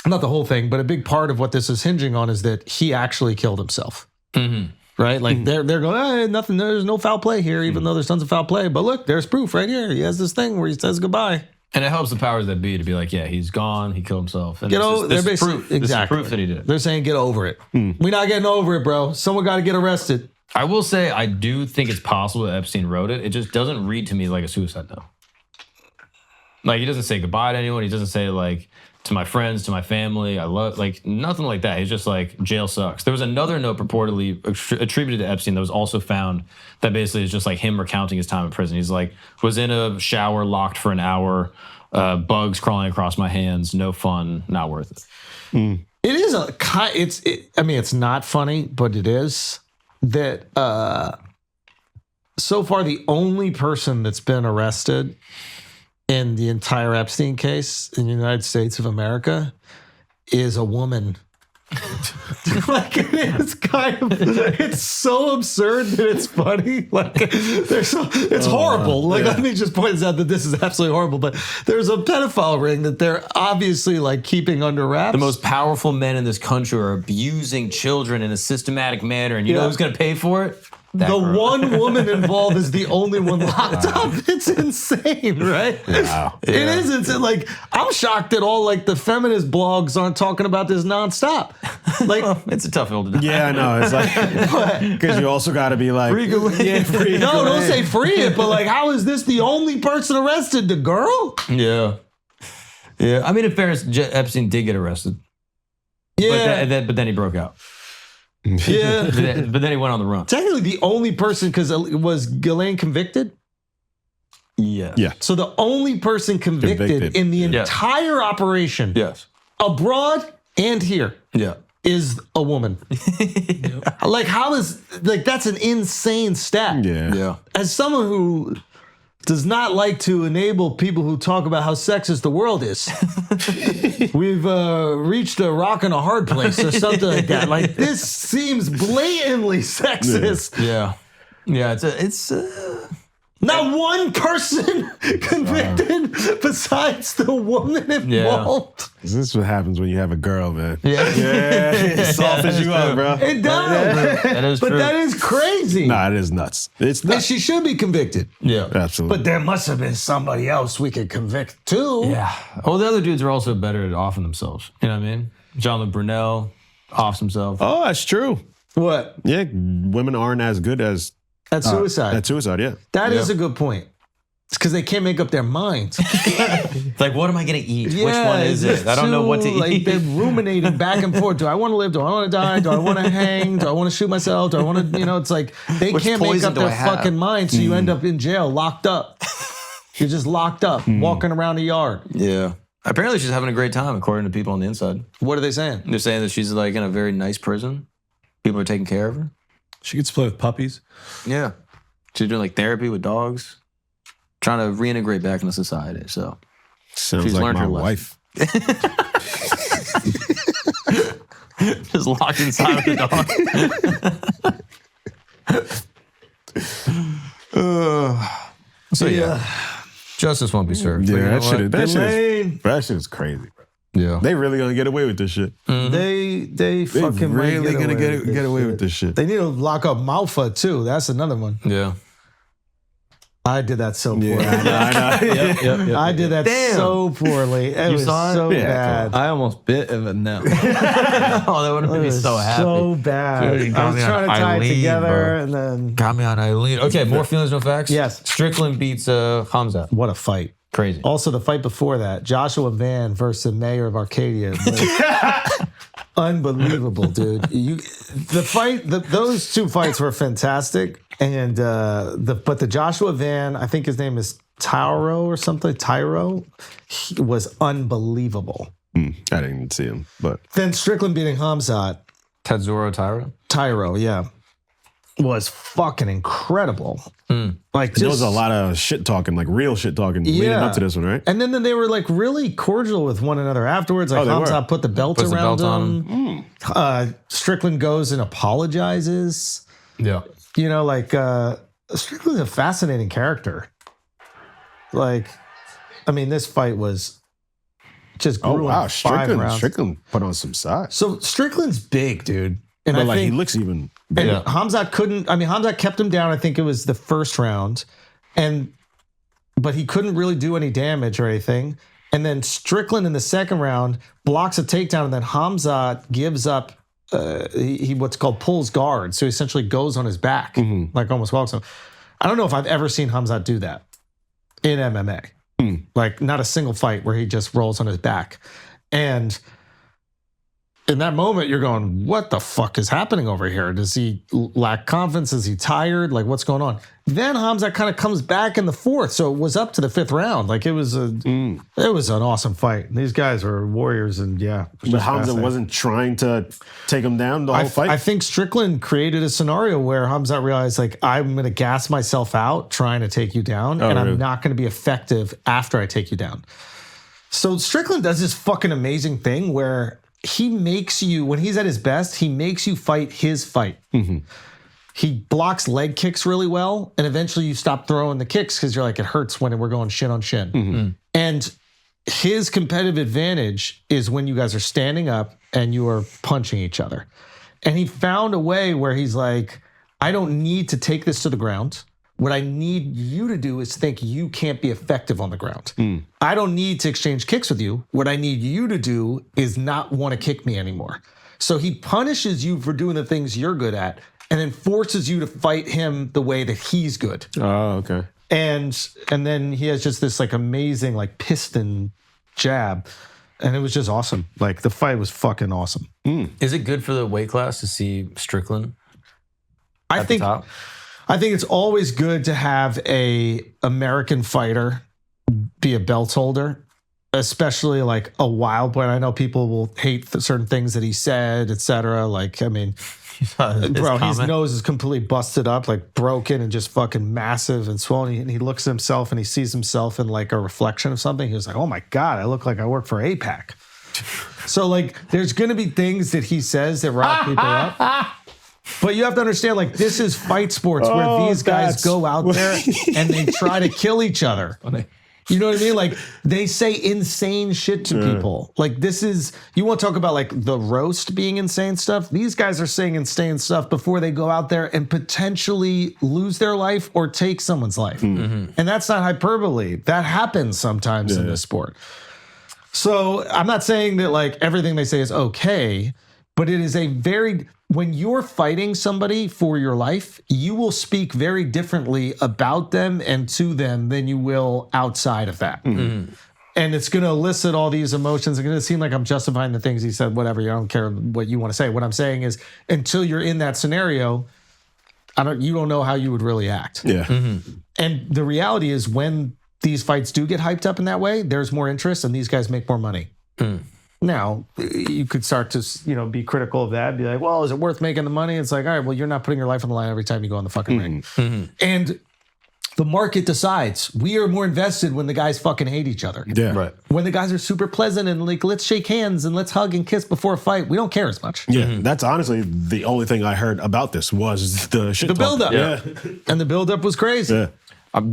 S1: Not the whole thing, but a big part of what this is hinging on is that he actually killed himself. Right? Like they're going, hey, nothing. There's no foul play here, even though there's tons of foul play. But look, there's proof right here. He has this thing where he says goodbye.
S3: And it helps the powers that be to be like, yeah, he's gone. He killed himself. And
S1: Get over.
S3: this
S1: They're
S3: is
S1: basically
S3: proof. This is proof that he did it.
S1: They're saying get over it. We're not getting over it, bro. Someone got to get arrested.
S3: I will say, I do think it's possible that Epstein wrote it. It just doesn't read to me like a suicide note. Like, he doesn't say goodbye to anyone. He doesn't say, like, to my friends, to my family, I love, like, nothing like that. He's just like, jail sucks. There was another note purportedly attributed to Epstein that was also found that basically is just like him recounting his time in prison. He's like, was in a shower, locked for an hour, bugs crawling across my hands, no fun, not worth it.
S1: It is I mean, it's not funny, but it is that so far the only person that's been arrested in the entire Epstein case in the United States of America is a woman. Like it is kind of, it's so absurd that it's funny. Like it's horrible. Like let me just point out that this is absolutely horrible. But there's a pedophile ring that they're obviously like keeping under wraps.
S3: The most powerful men in this country are abusing children in a systematic manner, and you know who's going to pay for it? That
S1: the
S3: girl.
S1: one woman involved is the only one locked up. It's insane, right?
S2: Wow.
S1: It is insane. Like, I'm shocked that all like the feminist blogs aren't talking about this nonstop. Like,
S3: It's a tough hill to die.
S2: Yeah, I know. It's like because you also got to be like,
S3: Free Goulet.
S2: yeah, free.
S1: no, don't
S2: Goulet.
S1: say free it, but like, how is this the only person arrested? The girl?
S3: Yeah. Yeah. I mean, in fairness, Epstein did get arrested.
S1: Yeah.
S3: But then he broke out.
S1: Yeah.
S3: But then he went on the run.
S1: Technically, the only person, because was Ghislaine convicted?
S3: Yeah.
S2: Yeah.
S1: So the only person convicted in the entire operation,
S3: Yes.
S1: abroad and here,
S3: Yeah.
S1: is a woman. Like, how is, like, that's an insane stat.
S2: Yeah.
S3: Yeah.
S1: As someone who does not like to enable people who talk about how sexist the world is, we've reached a rock and a hard place or something like that. Like, this seems blatantly sexist.
S3: Yeah. Yeah. It's
S1: Not one person convicted besides the woman involved.
S2: This is what happens when you have a girl, man.
S3: Yeah.
S2: Yeah, it softens you up, bro.
S1: It does.
S3: That is
S1: But
S3: true.
S1: that is crazy.
S2: Nah, it is nuts. It's
S1: And
S2: nuts.
S1: she should be convicted.
S3: Yeah.
S2: Absolutely.
S1: But there must have been somebody else we could convict too.
S3: Yeah. Well, the other dudes are also better at offing themselves. You know what I mean? John Brunel offs himself.
S2: Oh, that's true.
S1: What?
S2: Yeah, women aren't as good as
S1: At suicide.
S2: at suicide. Yeah.
S1: That is a good point. It's because they can't make up their minds.
S3: It's like, what am I going to eat? Which
S1: Yeah,
S3: one is
S1: it's
S3: it? I don't know what to
S1: like,
S3: eat.
S1: They're ruminating back and forth. Do I want to live? Do I want to die? Do I want to hang? Do I want to shoot myself? Do I want to, it's like they
S3: Which
S1: can't make
S3: poison
S1: up
S3: do
S1: their
S3: I have?
S1: fucking minds. So you end up in jail, locked up. You're just locked up, walking around the yard.
S3: Yeah. Apparently she's having a great time, according to people on the inside.
S1: What are they saying?
S3: They're saying that she's like in a very nice prison. People are taking care of her.
S4: She gets to play with puppies.
S3: Yeah. She's doing like therapy with dogs, trying to reintegrate back into society. So
S2: Sounds
S3: She's
S2: like
S3: learned
S2: my
S3: her lesson.
S2: wife.
S3: just locked inside with the dog. So yeah, justice won't be served.
S2: Yeah,
S3: But you know what?
S2: that shit is crazy, bro.
S3: Yeah.
S2: They really gonna get away with this shit.
S1: They
S2: They
S1: fucking might
S2: really gonna
S1: away
S2: get away
S1: shit.
S2: with this shit.
S1: They need to lock up Malfa too. That's another one.
S3: Yeah.
S1: I did that so poorly.
S2: I know.
S1: I did that
S3: Damn.
S1: so poorly. It was
S3: saw it?
S1: so
S2: Yeah,
S1: bad.
S4: I almost bit of it now.
S3: Oh, that would have made
S1: It
S3: me
S1: was
S3: so happy.
S1: so bad.
S3: Dude, you
S1: I
S3: got
S1: was
S3: me on
S1: trying to tie it
S3: Eileen,
S1: together
S3: bro.
S1: and then
S3: Got me on Eileen. Okay, more feelings, no facts.
S1: Yes.
S3: Strickland beats Khamzat.
S1: what a fight.
S3: Crazy.
S1: Also, the fight before that, Joshua Van versus the mayor of Arcadia. was unbelievable, dude. Those two fights were fantastic. And but the Joshua Van, I think his name is Tyro or something. Tyro, he was unbelievable.
S2: I didn't see him, but
S1: Then Strickland beating Khamzat.
S3: Tadzuro Tyra.
S1: Tyro, yeah, was fucking incredible. Like
S2: there was
S1: just
S2: a lot of shit talking, like real shit talking, leading up to this one, right?
S1: And then they were like really cordial with one another afterwards. Like
S2: they were.
S1: Khamzat put the belt
S3: Puts the
S1: around
S3: belt
S1: him. Strickland goes and apologizes.
S3: Yeah.
S1: Strickland's a fascinating character. Like, I mean, this fight was just
S2: Oh
S1: grew
S2: wow,
S1: in 5 rounds.
S2: Strickland put on some size.
S1: So Strickland's big, dude. And
S2: But
S1: I
S2: like
S1: think
S2: he looks even.
S1: and
S3: Yeah.
S1: Khamzat kept him down. I think it was the first round. But he couldn't really do any damage or anything. And then Strickland in the second round blocks a takedown, and then Khamzat gives up. He what's called pulls guard, so he essentially goes on his back, like almost walks him. I don't know if I've ever seen Khamzat do that in MMA. Like not a single fight where he just rolls on his back. And in that moment, you're going, what the fuck is happening over here? Does he lack confidence? Is he tired? Like, what's going on? Then Khamzat kind of comes back in the fourth. So it was up to the fifth round. Like, it was an awesome fight. These guys are warriors, and yeah.
S2: But Khamzat wasn't trying to take him down the whole fight?
S1: I think Strickland created a scenario where Khamzat realized, like, I'm going to gas myself out trying to take you down, and I'm not going to be effective after I take you down. So Strickland does this fucking amazing thing where he makes you, when he's at his best, he makes you fight his fight. Mm-hmm. He blocks leg kicks really well, and eventually you stop throwing the kicks because you're like, it hurts when we're going shin on shin. Mm-hmm. And his competitive advantage is when you guys are standing up and you are punching each other. And he found a way where he's like, I don't need to take this to the ground. What I need you to do is think you can't be effective on the ground. I don't need to exchange kicks with you. What I need you to do is not want to kick me anymore. So he punishes you for doing the things you're good at and then forces you to fight him the way that he's good.
S2: Oh, okay.
S1: And then he has just this like amazing like piston jab. And it was just awesome. Like the fight was fucking awesome.
S3: Is it good for the weight class to see Strickland
S1: at the top? I think it's always good to have a American fighter be a belt holder, especially like a wild boy. I know people will hate certain things that he said, etc. Like, I mean, bro, his nose is completely busted up, like broken and just fucking massive and swollen. And he looks at himself and he sees himself in like a reflection of something. He was like, oh my God, I look like I work for APAC. So like, there's going to be things that he says that rile people up. But you have to understand, like, this is fight sports where these guys go out there and they try to kill each other. You know what I mean? Like, they say insane shit to people. Like, this is, you want to talk about, like, the roast being insane stuff? These guys are saying insane stuff before they go out there and potentially lose their life or take someone's life. Mm-hmm. And that's not hyperbole. That happens sometimes in this sport. So I'm not saying that, like, everything they say is okay, but it is a very... When you're fighting somebody for your life, you will speak very differently about them and to them than you will outside of that. Mm-hmm. And it's going to elicit all these emotions. It's going to seem like I'm justifying the things he said, whatever. I don't care what you want to say. What I'm saying is until you're in that scenario, you don't know how you would really act.
S2: Yeah. Mm-hmm.
S1: And the reality is when these fights do get hyped up in that way, there's more interest and these guys make more money. Now, you could start to, be critical of that. Be like, well, is it worth making the money? It's like, all right, well, you're not putting your life on the line every time you go on the fucking ring. Mm-hmm. And the market decides. We are more invested when the guys fucking hate each other.
S2: Yeah. Right.
S1: When the guys are super pleasant and like, let's shake hands and let's hug and kiss before a fight, we don't care as much.
S2: Yeah, that's honestly the only thing I heard about this was the shit talk.
S1: Build-up.
S2: Yeah.
S1: And the build-up was crazy.
S2: Yeah.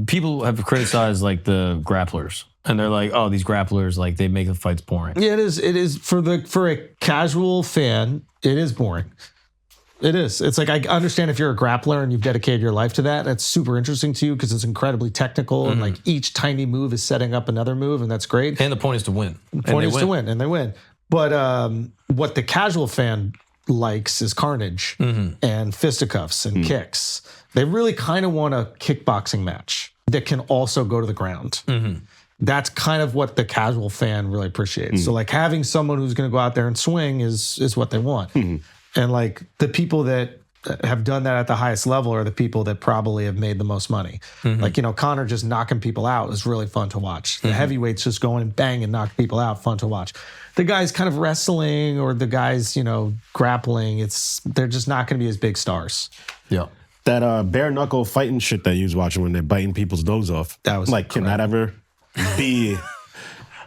S3: People have criticized like the grapplers. And they're like, oh, these grapplers, like they make the fights boring.
S1: Yeah, it is. It is for a casual fan. It is boring. It is. It's like I understand if you're a grappler and you've dedicated your life to that. That's super interesting to you because it's incredibly technical and like each tiny move is setting up another move, and that's great.
S3: And the point is to win.
S1: The point is to win, and they win. But what the casual fan likes is carnage and fisticuffs and kicks. They really kind of want a kickboxing match that can also go to the ground. That's kind of what the casual fan really appreciates. So like having someone who's going to go out there and swing is what they want. And like the people that have done that at the highest level are the people that probably have made the most money. Like, Conor just knocking people out is really fun to watch. The heavyweights just going and bang and knock people out, fun to watch. The guys kind of wrestling or the guys, grappling, they're just not going to be as big stars.
S3: Yeah.
S2: That bare knuckle fighting shit that you was watching when they're biting people's nose off.
S1: That was
S2: like, can that ever be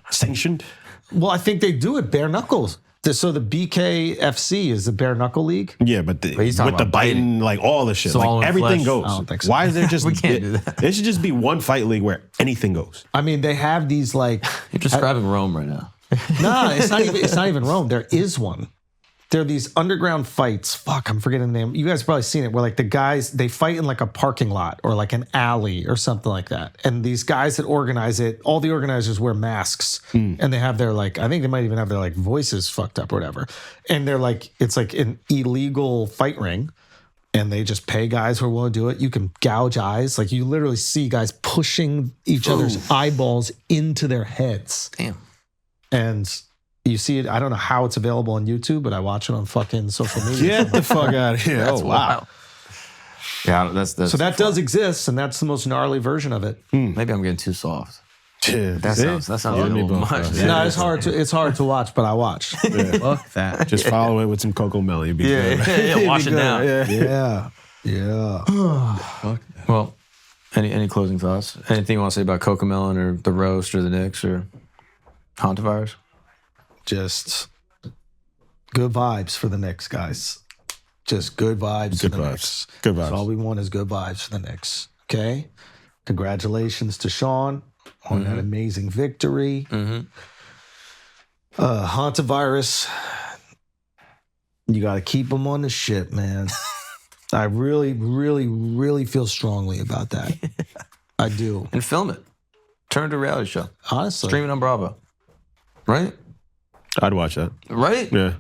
S2: sanctioned?
S1: Well, I think they do it bare knuckles. So the BKFC is the bare knuckle league.
S2: Yeah, but with the biting, like all the shit, like everything goes.
S1: I don't think so.
S2: Why is there just?
S3: We can't do that.
S2: There should just be one fight league where anything goes.
S1: I mean, they have these like.
S3: You're describing Rome right now.
S1: No, it's not even. It's not even Rome. There is one. There are these underground fights. Fuck, I'm forgetting the name. You guys have probably seen it, where like the guys, they fight in like a parking lot or like an alley or something like that. And these guys that organize it, all the organizers wear masks and they have their like, I think they might even have their like voices fucked up or whatever. And they're like, it's like an illegal fight ring. And they just pay guys who are willing to do it. You can gouge eyes. Like you literally see guys pushing each other's eyeballs into their heads.
S3: Damn.
S1: And You see it. I don't know how it's available on YouTube, but I watch it on fucking social media.
S2: Get the fuck out of here.
S3: That's
S2: Oh, wow.
S3: wild. Yeah, that's
S1: So that does exist, and that's the most gnarly version of it.
S3: maybe I'm getting too soft.
S2: Yeah,
S3: That sounds a
S2: Yeah, me
S3: little
S2: both,
S3: much.
S2: bro.
S1: No, it's hard to watch, but I watch.
S4: Fuck that.
S2: Just follow it with some Cocomelon. You'll be good.
S3: Yeah, wash it
S2: Good,
S3: down.
S2: Yeah.
S1: Yeah.
S3: Well, any closing thoughts? Anything you want to say about Cocomelon or the roast or the Knicks or Hantavirus?
S1: Just good vibes for the Knicks, guys. Just good vibes
S2: Good
S1: for the
S2: vibes.
S1: Knicks.
S2: Good
S1: That's
S2: vibes.
S1: all we want is good vibes for the Knicks. Okay? Congratulations to Sean on that amazing victory. Hantavirus, you got to keep him on the ship, man. I really, really, really feel strongly about that. I do.
S3: And film it. Turn it to a reality show.
S1: Honestly.
S3: Stream it on Bravo. Right?
S2: I'd watch that.
S3: Right?
S2: Yeah.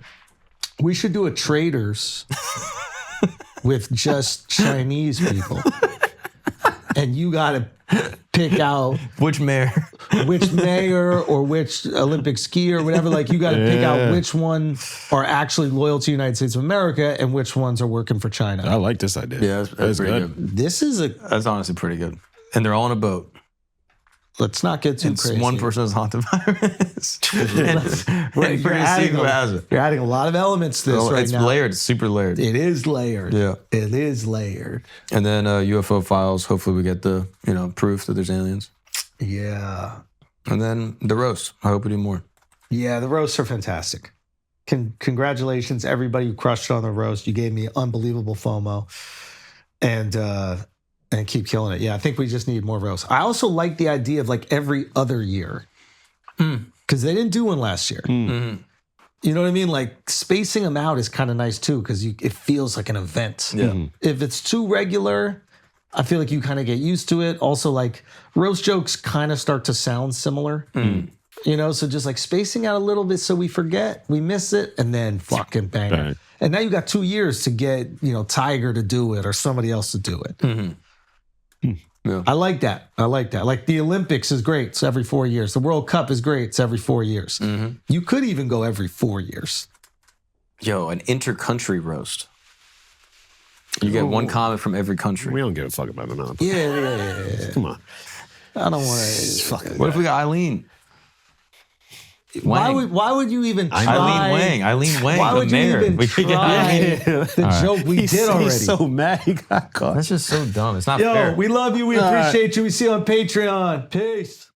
S1: We should do a traders with just Chinese people. And you got to pick out
S3: Which mayor?
S1: which mayor or which Olympic skier or whatever. Like, you got to pick out which one are actually loyal to the United States of America and which ones are working for China.
S2: I like this idea.
S3: Yeah, that's pretty good.
S1: This is a,
S3: That's honestly pretty good. And they're all on a boat.
S1: let's not get too
S3: It's
S1: crazy.
S3: one person has Hantavirus. and
S1: You're
S3: we're going to see
S1: adding,
S3: who has it.
S1: you're adding a lot of elements to this right
S3: It's
S1: now.
S3: layered. It's super layered.
S1: It is layered.
S3: Yeah.
S1: It is layered.
S3: And then UFO files. Hopefully we get the proof that there's aliens.
S1: Yeah.
S3: And then the roast. I hope we do more.
S1: Yeah, the roasts are fantastic. Congratulations, everybody who crushed on the roast. You gave me unbelievable FOMO. And keep killing it. Yeah, I think we just need more roasts. I also like the idea of like every other year. Because they didn't do one last year.
S3: Mm-hmm.
S1: You know what I mean? Like, spacing them out is kind of nice too, because it feels like an event.
S3: Yeah.
S1: If it's too regular, I feel like you kind of get used to it. Also, like, roast jokes kind of start to sound similar. You know, so just like spacing out a little bit so we forget, we miss it, and then fucking bang it.
S2: Right.
S1: And now you got 2 years to get, Tiger to do it or somebody else to do it.
S3: Yeah.
S1: I like that. Like, the Olympics is great. It's every 4 years. The World Cup is great. It's every 4 years. You could even go every 4 years.
S3: Yo, an inter-country roast. You get one comic from every country.
S2: We don't give a fuck about the non.
S1: Yeah.
S2: Come on.
S1: I don't want to.
S3: What if we got Eileen?
S1: Why
S3: Wang.
S1: would you even try?
S3: Eileen Wang,
S1: Why
S3: the
S1: would you
S3: mayor.
S1: even
S3: We could get
S1: try
S3: Eileen.
S1: the joke we did already?
S2: He's so mad he got caught.
S3: That's just so dumb. It's not
S1: Yo,
S3: fair.
S1: we love you. We appreciate you. We see you on Patreon. Peace.